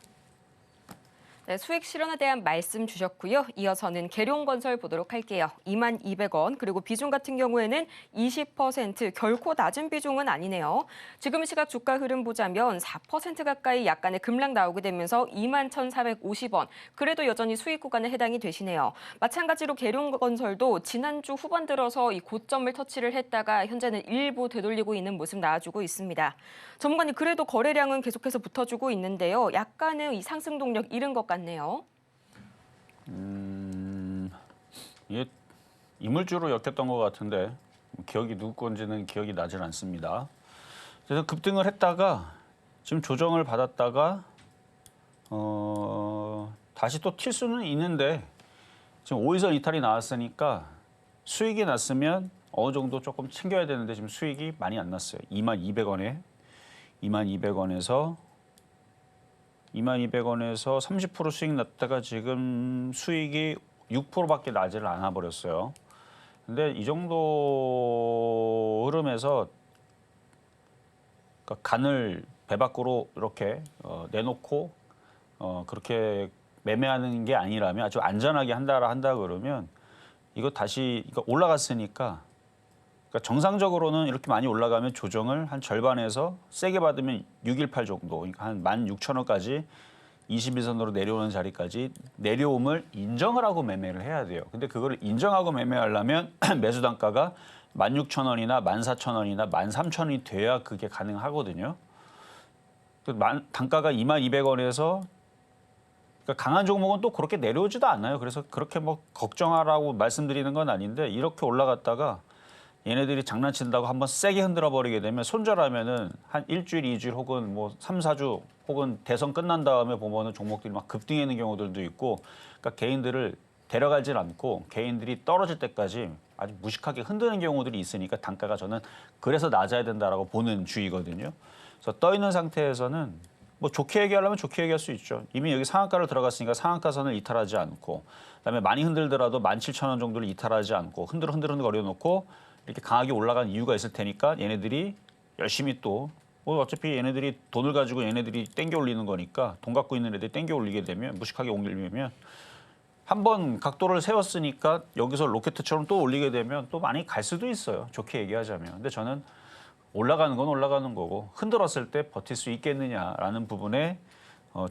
네, 수익 실현에 대한 말씀 주셨고요. 이어서는 계룡건설 보도록 할게요. 22,200원, 그리고 비중 같은 경우에는 20%, 결코 낮은 비중은 아니네요. 지금 시각 주가 흐름 보자면 4% 가까이 약간의 급락 나오게 되면서 21,450원, 그래도 여전히 수익 구간에 해당이 되시네요. 마찬가지로 계룡건설도 지난주 후반 들어서 이 고점을 터치를 했다가 현재는 일부 되돌리고 있는 모습 나와주고 있습니다. 전문가님, 그래도 거래량은 계속해서 붙어주고 있는데요. 약간은 이 상승 동력 잃은 것 같네요. 이게 이물주로 엮였던 것 같은데 기억이 누구 건지는 기억이 나질 않습니다. 그래서 급등을 했다가 지금 조정을 받았다가 다시 또 튈 수는 있는데 지금 5일선 이탈이 나왔으니까 수익이 났으면 어느 정도 조금 챙겨야 되는데 지금 수익이 많이 안 났어요. 22,200원에 22,200원에서 30% 수익 났다가 지금 수익이 6%밖에 나지를 않아 버렸어요. 근데 이 정도 흐름에서 그러니까 간을 배 밖으로 이렇게 내놓고 그렇게 매매하는 게 아니라면 아주 안전하게 한다 그러면 이거 다시 올라갔으니까 그러니까 정상적으로는 이렇게 많이 올라가면 조정을 한 절반에서 세게 받으면 618 정도, 그러니까 한 16,000원까지 21선으로 내려오는 자리까지 내려옴을 인정을 하고 매매를 해야 돼요. 근데 그거를 인정하고 매매하려면 매수 단가가 16,000원이나 14,000원이나 13,000원이 돼야 그게 가능하거든요. 단가가 22,200원에서 그러니까 강한 종목은 또 그렇게 내려오지도 않아요. 그래서 그렇게 뭐 걱정하라고 말씀드리는 건 아닌데 이렇게 올라갔다가 얘네들이 장난친다고 한번 세게 흔들어 버리게 되면 손절하면은 한 일주일, 2주일 혹은 뭐 3, 4주 혹은 대선 끝난 다음에 보면은 종목들이 막 급등하는 경우들도 있고 그러니까 개인들을 데려가질 않고 개인들이 떨어질 때까지 아주 무식하게 흔드는 경우들이 있으니까 단가가 저는 그래서 낮아야 된다라고 보는 주의거든요. 그래서 떠 있는 상태에서는 뭐 좋게 얘기하려면 좋게 얘기할 수 있죠. 이미 여기 상한가를 들어갔으니까 상한가선을 이탈하지 않고 그다음에 많이 흔들더라도 17,000원 정도를 이탈하지 않고 흔들 거려놓고 이렇게 강하게 올라간 이유가 있을 테니까 얘네들이 열심히 또 어차피 얘네들이 돈을 가지고 얘네들이 땡겨 올리는 거니까 돈 갖고 있는 애들이 땡겨 올리게 되면 무식하게 올리면 한번 각도를 세웠으니까 여기서 로켓처럼 또 올리게 되면 또 많이 갈 수도 있어요. 좋게 얘기하자면. 근데 저는 올라가는 건 올라가는 거고 흔들었을 때 버틸 수 있겠느냐라는 부분에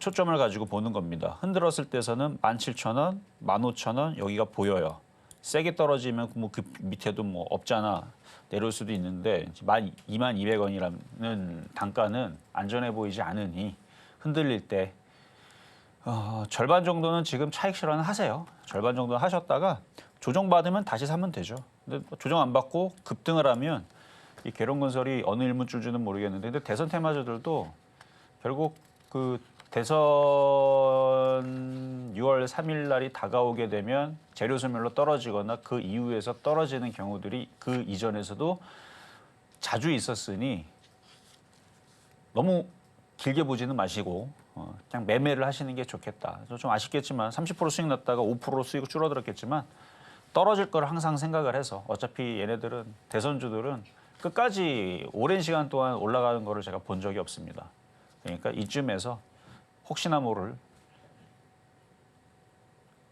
초점을 가지고 보는 겁니다. 흔들었을 때서는 17,000원, 15,000원 여기가 보여요. 세게 떨어지면 뭐 그 밑에도 뭐 없잖아. 내려올 수도 있는데 22,200원이라는 단가는 안전해 보이지 않으니 흔들릴 때 절반 정도는 지금 차익 실현을 하세요. 절반 정도 하셨다가 조정받으면 다시 사면 되죠. 근데 조정 안 받고 급등을 하면 이 계룡건설이 어느 일문줄지는 모르겠는데 근데 대선 테마주들도 결국 그 대선 6월 3일 날이 다가오게 되면 재료 소멸로 떨어지거나 그 이후에서 떨어지는 경우들이 그 이전에서도 자주 있었으니 너무 길게 보지는 마시고 그냥 매매를 하시는 게 좋겠다. 좀 아쉽겠지만 30% 수익 났다가 5% 수익 줄어들었겠지만 떨어질 걸 항상 생각을 해서 어차피 얘네들은 대선주들은 끝까지 오랜 시간 동안 올라가는 거를 제가 본 적이 없습니다. 그러니까 이쯤에서 혹시나 모를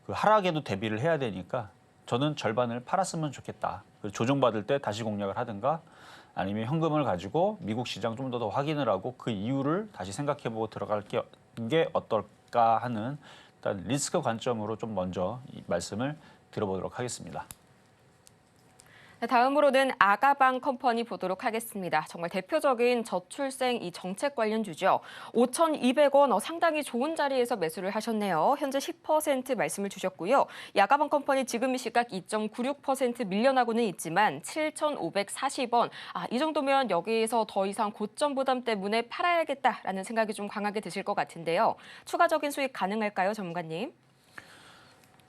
그 하락에도 대비를 해야 되니까 저는 절반을 팔았으면 좋겠다. 조정받을 때 다시 공략을 하든가 아니면 현금을 가지고 미국 시장 좀 더 확인을 하고 그 이유를 다시 생각해보고 들어갈 게 어떨까 하는 일단 리스크 관점으로 좀 먼저 이 말씀을 드려보도록 하겠습니다. 다음으로는 아가방 컴퍼니 보도록 하겠습니다. 정말 대표적인 저출생 이 정책 관련주죠. 5,200원 상당히 좋은 자리에서 매수를 하셨네요. 현재 10% 말씀을 주셨고요. 이 아가방 컴퍼니 지금 이 시각 2.96% 밀려나고는 있지만 7,540원. 이 정도면 여기에서 더 이상 고점 부담 때문에 팔아야겠다라는 생각이 좀 강하게 드실 것 같은데요. 추가적인 수익 가능할까요, 전문가님?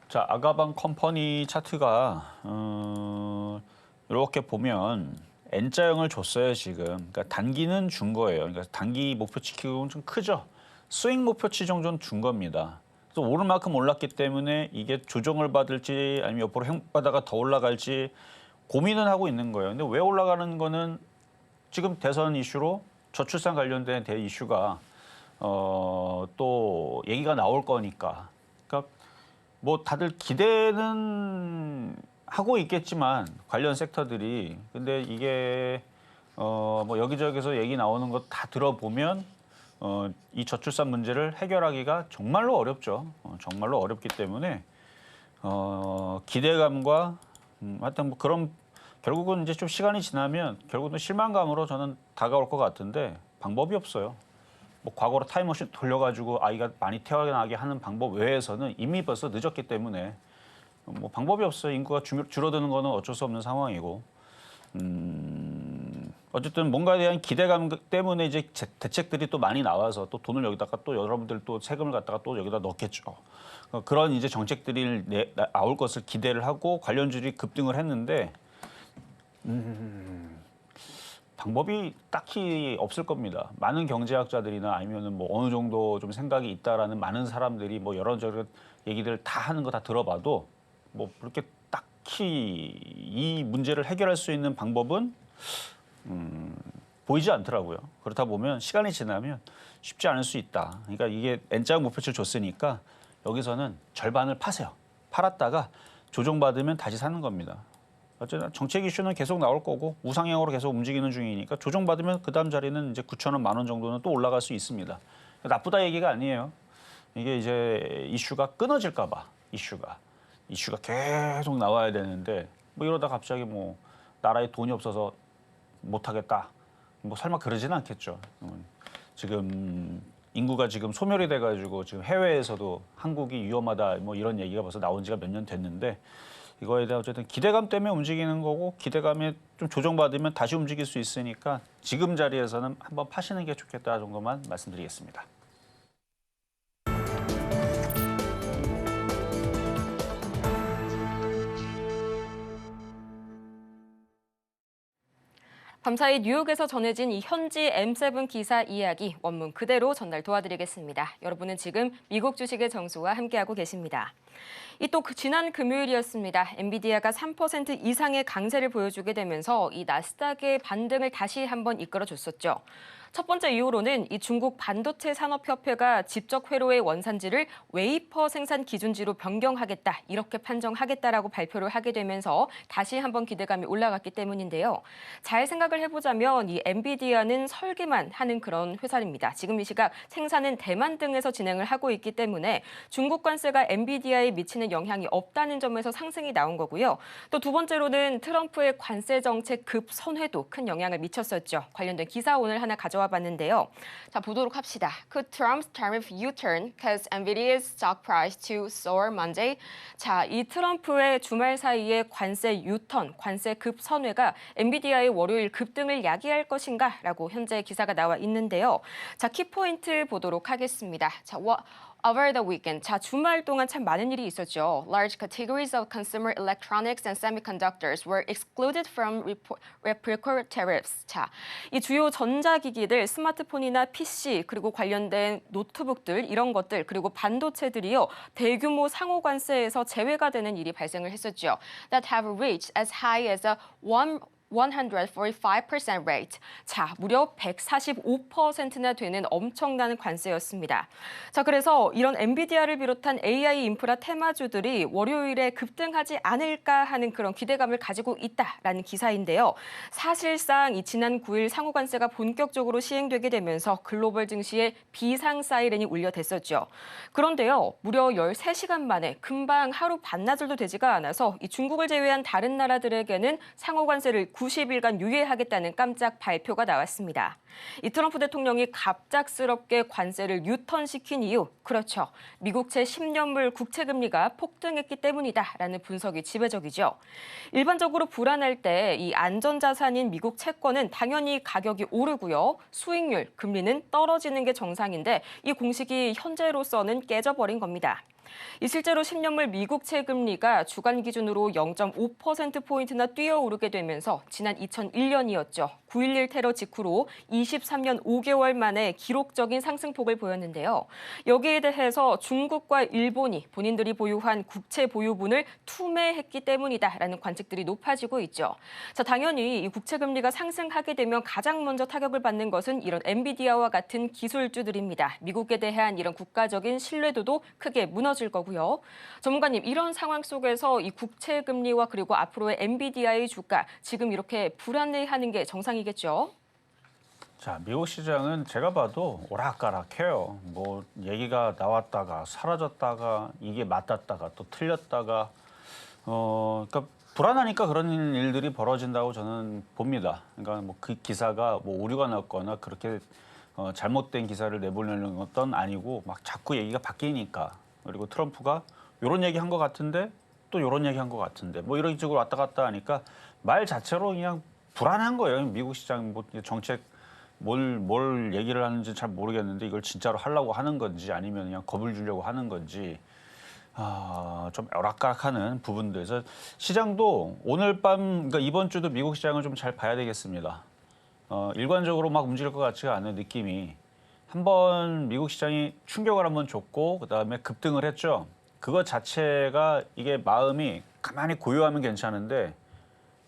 자, 아가방 컴퍼니 차트가 이렇게 보면 N자형을 줬어요, 지금. 그러니까 단기는 준 거예요. 그러니까 단기 목표치 기록은 좀 크죠. 수익 목표치 정도는 준 겁니다. 그래서 오를 만큼 올랐기 때문에 이게 조정을 받을지 아니면 옆으로 행보하다가 더 올라갈지 고민은 하고 있는 거예요. 근데 왜 올라가는 거는 지금 대선 이슈로 저출산 관련된 이슈가 또 얘기가 나올 거니까. 그러니까 뭐 다들 기대는 하고 있겠지만 관련 섹터들이 근데 이게 뭐 여기저기서 얘기 나오는 거 다 들어보면 이 저출산 문제를 해결하기가 정말로 어렵죠. 정말로 어렵기 때문에 기대감과 하여튼 뭐 그런 결국은 이제 좀 시간이 지나면 결국은 실망감으로 저는 다가올 것 같은데 방법이 없어요. 뭐 과거로 타임머신 돌려가지고 아이가 많이 태어나게 하는 방법 외에서는 이미 벌써 늦었기 때문에 뭐 방법이 없어요. 인구가 줄어드는 거는 어쩔 수 없는 상황이고 어쨌든 뭔가에 대한 기대감 때문에 이제 대책들이 또 많이 나와서 또 돈을 여기다가 또 여러분들 또 세금을 갖다가 또 여기다 넣겠죠. 그런 이제 정책들이 나올 것을 기대를 하고 관련주들이 급등을 했는데 방법이 딱히 없을 겁니다. 많은 경제학자들이나 아니면은 뭐 어느 정도 좀 생각이 있다라는 많은 사람들이 뭐 여러저런 얘기들 다 하는 거 다 들어봐도 뭐 그렇게 딱히 이 문제를 해결할 수 있는 방법은 보이지 않더라고요. 그렇다 보면 시간이 지나면 쉽지 않을 수 있다. 그러니까 이게 N자 목표치를 줬으니까 여기서는 절반을 파세요. 팔았다가 조정받으면 다시 사는 겁니다. 어쨌든 정책 이슈는 계속 나올 거고 우상향으로 계속 움직이는 중이니까 조정받으면 그 다음 자리는 이제 9,000원, 10,000원 정도는 또 올라갈 수 있습니다. 나쁘다 얘기가 아니에요. 이게 이제 이슈가 끊어질까 봐 이슈가 계속 나와야 되는데 뭐 이러다 갑자기 뭐 나라에 돈이 없어서 못하겠다. 뭐 설마 그러지는 않겠죠. 지금 인구가 지금 소멸이 돼가지고 지금 해외에서도 한국이 위험하다 뭐 이런 얘기가 벌써 나온 지가 몇 년 됐는데 이거에 대한 어쨌든 기대감 때문에 움직이는 거고 기대감에 좀 조정받으면 다시 움직일 수 있으니까 지금 자리에서는 한번 파시는 게 좋겠다 정도만 말씀드리겠습니다. 밤사이 뉴욕에서 전해진 이 현지 M7 기사 이야기 원문 그대로 전달 도와드리겠습니다. 여러분은 지금 미국 주식의 정수와 함께하고 계십니다. 이 또 지난 금요일이었습니다. 엔비디아가 3% 이상의 강세를 보여주게 되면서 이 나스닥의 반등을 다시 한번 이끌어줬었죠. 첫 번째 이유로는 이 중국 반도체 산업협회가 집적 회로의 원산지를 웨이퍼 생산 기준지로 변경하겠다, 이렇게 판정하겠다라고 발표를 하게 되면서 다시 한번 기대감이 올라갔기 때문인데요. 잘 생각을 해보자면 이 엔비디아는 설계만 하는 그런 회사입니다. 지금 이 시각 생산은 대만 등에서 진행을 하고 있기 때문에 중국 관세가 엔비디아에 미치는 영향이 없다는 점에서 상승이 나온 거고요. 또 두 번째로는 트럼프의 관세 정책 급선회도 큰 영향을 미쳤었죠. 관련된 기사 오늘 하나 가져와 봤는데요. 자, 보도록 합시다. Could Trump's tariff U-turn cause Nvidia's stock price to soar Monday? 자, 이 트럼프의 주말 사이에 관세 유턴, 관세 급선회가 엔비디아의 월요일 급등을 야기할 것인가? 라고 현재 기사가 나와 있는데요. 자, 키포인트 보도록 하겠습니다. 자, Over the weekend, 자 주말 동안 참 많은 일이 있었죠. Large categories of consumer electronics and semiconductors were excluded from reciprocal tariffs. 자, 이 주요 전자기기들, 스마트폰이나 PC 그리고 관련된 노트북들 이런 것들 그리고 반도체들이요 대규모 상호 관세에서 제외가 되는 일이 발생을 했었죠. That have reached as high as a 145% rate. 자, 무려 145%나 되는 엄청난 관세였습니다. 자, 그래서 이런 엔비디아를 비롯한 AI 인프라 테마주들이 월요일에 급등하지 않을까 하는 그런 기대감을 가지고 있다라는 기사인데요. 사실상 이 지난 9일 상호관세가 본격적으로 시행되게 되면서 글로벌 증시에 비상 사이렌이 울려댔었죠. 그런데요, 무려 13시간 만에 금방 하루 반나절도 되지가 않아서 이 중국을 제외한 다른 나라들에게는 상호관세를 90일간 유예하겠다는 깜짝 발표가 나왔습니다. 이 트럼프 대통령이 갑작스럽게 관세를 유턴시킨 이유, 그렇죠. 미국채 10년물 국채금리가 폭등했기 때문이다라는 분석이 지배적이죠. 일반적으로 불안할 때 이 안전자산인 미국 채권은 당연히 가격이 오르고요. 수익률, 금리는 떨어지는 게 정상인데 이 공식이 현재로서는 깨져버린 겁니다. 이 실제로 10년물 미국채 금리가 주간 기준으로 0.5%포인트나 뛰어오르게 되면서 지난 2001년이었죠. 9.11 테러 직후로 23년 5개월 만에 기록적인 상승폭을 보였는데요. 여기에 대해서 중국과 일본이 본인들이 보유한 국채 보유분을 투매했기 때문이다라는 관측들이 높아지고 있죠. 자, 당연히 이 국채 금리가 상승하게 되면 가장 먼저 타격을 받는 것은 이런 엔비디아와 같은 기술주들입니다. 미국에 대한 이런 국가적인 신뢰도도 크게 무너질 거고요. 전문가님, 이런 상황 속에서 이 국채 금리와 그리고 앞으로의 엔비디아의 주가 지금 이렇게 불안해하는 게 정상이겠죠? 자, 미국 시장은 제가 봐도 오락가락해요. 뭐 얘기가 나왔다가 사라졌다가 이게 맞았다가 또 틀렸다가 그러니까 불안하니까 그런 일들이 벌어진다고 저는 봅니다. 그러니까 뭐 그 기사가 뭐 오류가 났거나 그렇게 잘못된 기사를 내보내는 것도 아니고 막 자꾸 얘기가 바뀌니까. 그리고 트럼프가 이런 얘기 한 것 같은데 또 이런 얘기 한 것 같은데 뭐 이런 식으로 왔다 갔다 하니까 말 자체로 그냥 불안한 거예요. 미국 시장 뭐 정책 뭘 얘기를 하는지 잘 모르겠는데 이걸 진짜로 하려고 하는 건지 아니면 그냥 겁을 주려고 하는 건지 좀 오락가락하는 부분들에서 시장도 오늘 밤 그러니까 이번 주도 미국 시장을 좀 잘 봐야 되겠습니다. 일관적으로 막 움직일 것 같지가 않은 느낌이 한번 미국 시장이 충격을 한번 줬고 그다음에 급등을 했죠. 그것 자체가 이게 마음이 가만히 고요하면 괜찮은데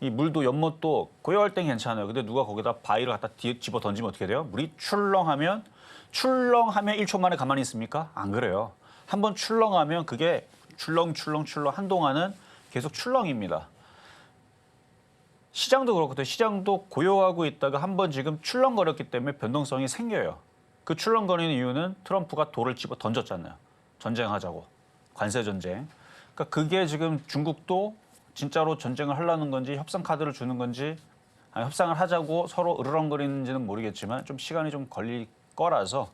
이 물도 연못도 고요할 땐 괜찮아요. 근데 누가 거기다 바위를 갖다 집어 던지면 어떻게 돼요? 물이 출렁하면 1초 만에 가만히 있습니까? 안 그래요. 한번 출렁하면 그게 출렁 한동안은 계속 출렁입니다. 시장도 그렇거든요. 시장도 고요하고 있다가 한번 지금 출렁거렸기 때문에 변동성이 생겨요. 그 출렁거리는 이유는 트럼프가 돌을 집어 던졌잖아요. 전쟁하자고. 관세 전쟁. 그러니까 그게 지금 중국도 진짜로 전쟁을 하려는 건지 협상 카드를 주는 건지 아니, 협상을 하자고 서로 으르렁거리는지는 모르겠지만 좀 시간이 좀 걸릴 거라서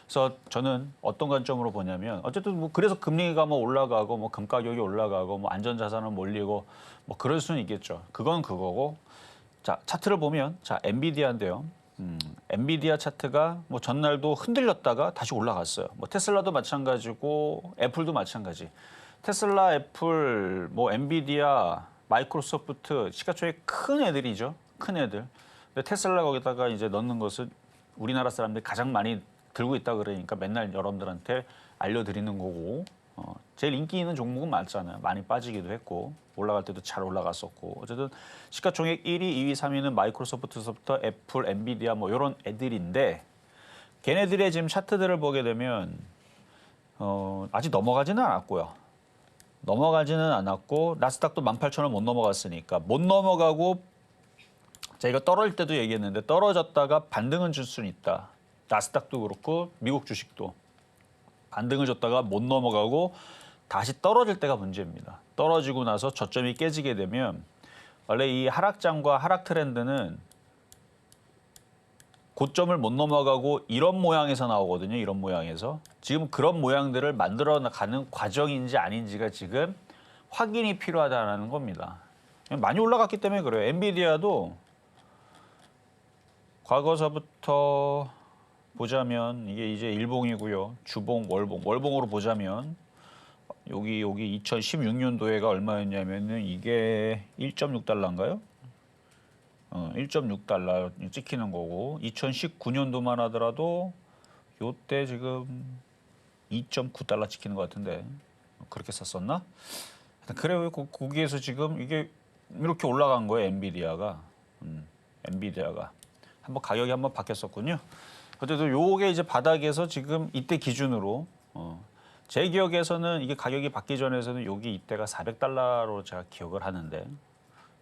그래서 저는 어떤 관점으로 보냐면 어쨌든 뭐 그래서 금리가 뭐 올라가고 뭐 금 가격이 올라가고 뭐 안전자산은 몰리고 뭐 그럴 수는 있겠죠. 그건 그거고 자 차트를 보면 자 엔비디아인데요. 엔비디아 차트가 뭐 전날도 흔들렸다가 다시 올라갔어요. 뭐 테슬라도 마찬가지고 애플도 마찬가지. 테슬라, 애플, 뭐 엔비디아, 마이크로소프트 시가총액 큰 애들이죠. 큰 애들. 근데 테슬라 거기다가 이제 넣는 것은 우리나라 사람들이 가장 많이 들고 있다 그러니까 맨날 여러분들한테 알려드리는 거고 제일 인기 있는 종목은 맞잖아요. 많이 빠지기도 했고 올라갈 때도 잘 올라갔었고 어쨌든 시가총액 1위, 2위, 3위는 마이크로소프트부터 애플, 엔비디아 뭐 이런 애들인데 걔네들의 지금 차트들을 보게 되면 아직 넘어가지는 않았고요. 넘어가지는 않았고 나스닥도 18,000원 못 넘어갔으니까 못 넘어가고 제가 떨어질 때도 얘기했는데 떨어졌다가 반등은 줄 수는 있다. 나스닥도 그렇고 미국 주식도 반등을 줬다가 못 넘어가고 다시 떨어질 때가 문제입니다. 떨어지고 나서 저점이 깨지게 되면 원래 이 하락장과 하락 트렌드는 고점을 못 넘어가고 이런 모양에서 나오거든요. 이런 모양에서. 지금 그런 모양들을 만들어 가는 과정인지 아닌지가 지금 확인이 필요하다는 겁니다. 많이 올라갔기 때문에 그래요. 엔비디아도 과거서부터 보자면 이게 이제 일봉이고요. 주봉, 월봉. 월봉으로 보자면 여기 2016년도에가 얼마였냐면은 이게 1.6달러인가요? 1.6달러 찍히는 거고 2019년도만 하더라도 요때 지금 2.9달러 찍히는 것 같은데 그렇게 썼었나? 그래요. 거기에서 지금 이게 이렇게 올라간 거예요. 엔비디아가. 엔비디아가. 가격이 한번 바뀌었었군요. 어쨌든 요게 이제 바닥에서 지금 이때 기준으로 제 기억에서는 이게 가격이 바뀌기 전에서는 여기 이때가 400달러로 제가 기억을 하는데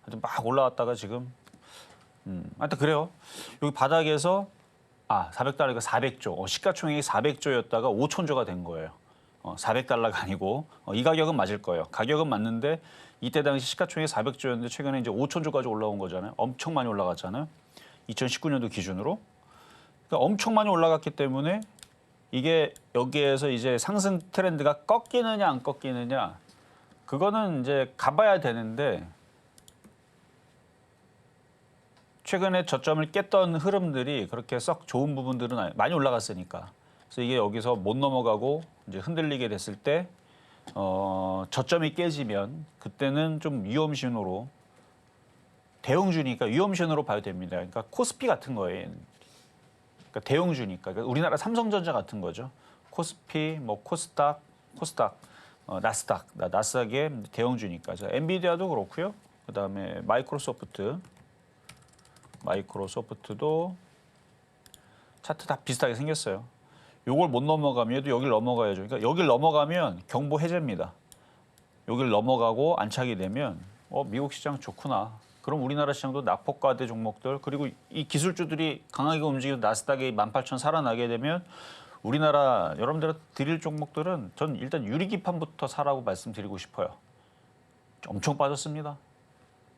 하여튼 막 올라왔다가 지금 하여튼 그래요. 여기 바닥에서 400달러가 400조. 시가총액이 400조였다가 5천조가 된 거예요. 400달러가 아니고 이 가격은 맞을 거예요. 가격은 맞는데 이때 당시 시가총액이 400조였는데 최근에 이제 5천조까지 올라온 거잖아요. 엄청 많이 올라갔잖아요. 2019년도 기준으로. 그러니까 엄청 많이 올라갔기 때문에 이게 여기에서 이제 상승 트렌드가 꺾이느냐 안 꺾이느냐 그거는 이제 가봐야 되는데 최근에 저점을 깼던 흐름들이 그렇게 썩 좋은 부분들은 많이 올라갔으니까 그래서 이게 여기서 못 넘어가고 이제 흔들리게 됐을 때 저점이 깨지면 그때는 좀 위험 신호로 대형주니까 위험 신호로 봐야 됩니다. 그러니까 코스피 같은 거예요. 그러니까 대형주니까 그러니까 우리나라 삼성전자 같은 거죠. 코스피, 뭐 코스닥, 나스닥, 나스닥의 대형주니까. 엔비디아도 그렇고요. 그다음에 마이크로소프트도 차트 다 비슷하게 생겼어요. 요걸 못 넘어가면 얘도 여길 넘어가야죠. 그러니까 여길 넘어가면 경보 해제입니다. 여길 넘어가고 안착이 되면 미국 시장 좋구나. 그럼 우리나라 시장도 낙폭과대 종목들 그리고 이 기술주들이 강하게 움직이는 나스닥이 18,000 살아나게 되면 우리나라 여러분들 드릴 종목들은 전 일단 유리기판부터 사라고 말씀드리고 싶어요. 엄청 빠졌습니다.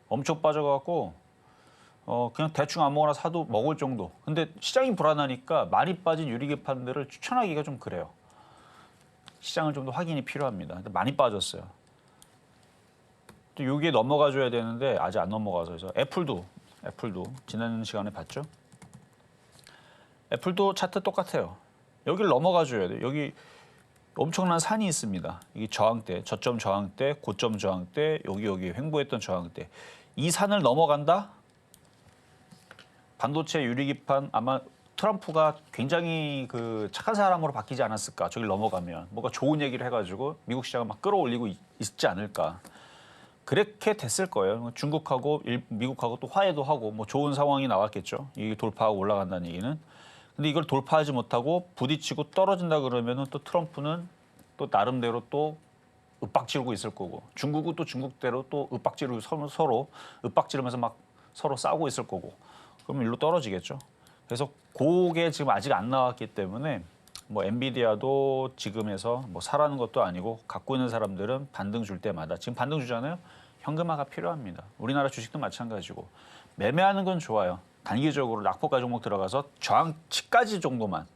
엄청 빠져갖고 그냥 대충 아무거나 사도 먹을 정도. 근데 시장이 불안하니까 많이 빠진 유리기판들을 추천하기가 좀 그래요. 시장을 좀 더 확인이 필요합니다. 근데 많이 빠졌어요. 또 여기에 넘어가줘야 되는데 아직 안 넘어가서 그래서 애플도 지난 시간에 봤죠? 애플도 차트 똑같아요. 여기를 넘어가줘야 돼요. 여기 엄청난 산이 있습니다. 이게 저항대, 저점 저항대, 고점 저항대, 여기 횡보했던 저항대. 이 산을 넘어간다? 반도체 유리기판 아마 트럼프가 굉장히 그 착한 사람으로 바뀌지 않았을까? 저길 넘어가면 뭔가 좋은 얘기를 해가지고 미국 시장을 막 끌어올리고 있지 않을까? 그렇게 됐을 거예요. 중국하고 미국하고 또 화해도 하고 뭐 좋은 상황이 나왔겠죠. 이게 돌파하고 올라간다는 얘기는. 근데 이걸 돌파하지 못하고 부딪히고 떨어진다 그러면은 또 트럼프는 또 나름대로 또 윽박지르고 있을 거고 중국은 또 중국대로 또 윽박지르고 서로 윽박지르면서 막 서로 싸우고 있을 거고 그러면 일로 떨어지겠죠. 그래서 그게 지금 아직 안 나왔기 때문에 뭐 엔비디아도 지금에서 뭐 사라는 것도 아니고 갖고 있는 사람들은 반등 줄 때마다 지금 반등 주잖아요. 현금화가 필요합니다. 우리나라 주식도 마찬가지고 매매하는 건 좋아요. 단기적으로 낙폭가 종목 들어가서 저항치까지 정도만.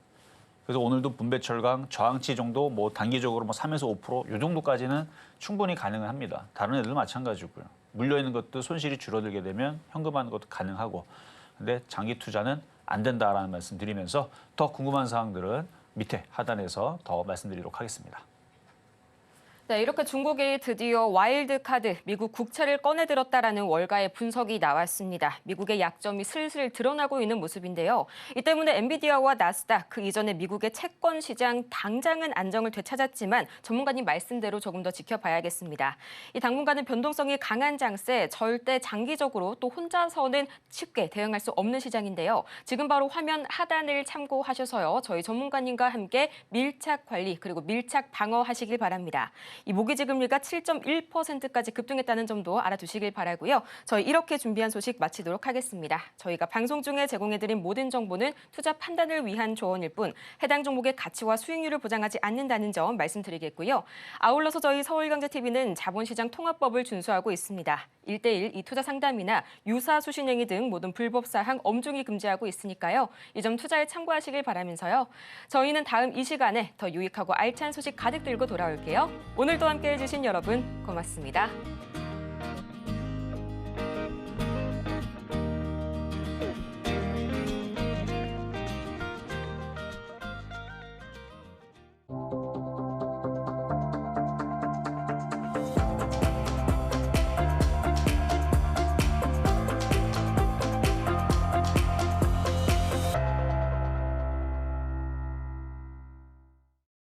그래서 오늘도 분배철강 저항치 정도 뭐 단기적으로 뭐 3에서 5% 이 정도까지는 충분히 가능합니다. 다른 애들도 마찬가지고요. 물려 있는 것도 손실이 줄어들게 되면 현금화하는 것도 가능하고. 근데 장기 투자는 안 된다라는 말씀 드리면서 더 궁금한 사항들은 밑에 하단에서 더 말씀드리도록 하겠습니다. 네, 이렇게 중국이 드디어 와일드카드, 미국 국채를 꺼내들었다라는 월가의 분석이 나왔습니다. 미국의 약점이 슬슬 드러나고 있는 모습인데요. 이 때문에 엔비디아와 나스닥, 그 이전에 미국의 채권 시장 당장은 안정을 되찾았지만 전문가님 말씀대로 조금 더 지켜봐야겠습니다. 이 당분간은 변동성이 강한 장세, 절대 장기적으로 또 혼자서는 쉽게 대응할 수 없는 시장인데요. 지금 바로 화면 하단을 참고하셔서요. 저희 전문가님과 함께 밀착 관리 그리고 밀착 방어하시길 바랍니다. 이 모기지 금리가 7.1%까지 급등했다는 점도 알아두시길 바라고요. 저희 이렇게 준비한 소식 마치도록 하겠습니다. 저희가 방송 중에 제공해드린 모든 정보는 투자 판단을 위한 조언일 뿐 해당 종목의 가치와 수익률을 보장하지 않는다는 점 말씀드리겠고요. 아울러서 저희 서울경제TV는 자본시장 통합법을 준수하고 있습니다. 1:1 이 투자 상담이나 유사 수신행위 등 모든 불법 사항 엄중히 금지하고 있으니까요. 이 점 투자에 참고하시길 바라면서요. 저희는 다음 이 시간에 더 유익하고 알찬 소식 가득 들고 돌아올게요. 오늘도 함께해 주신 여러분 고맙습니다.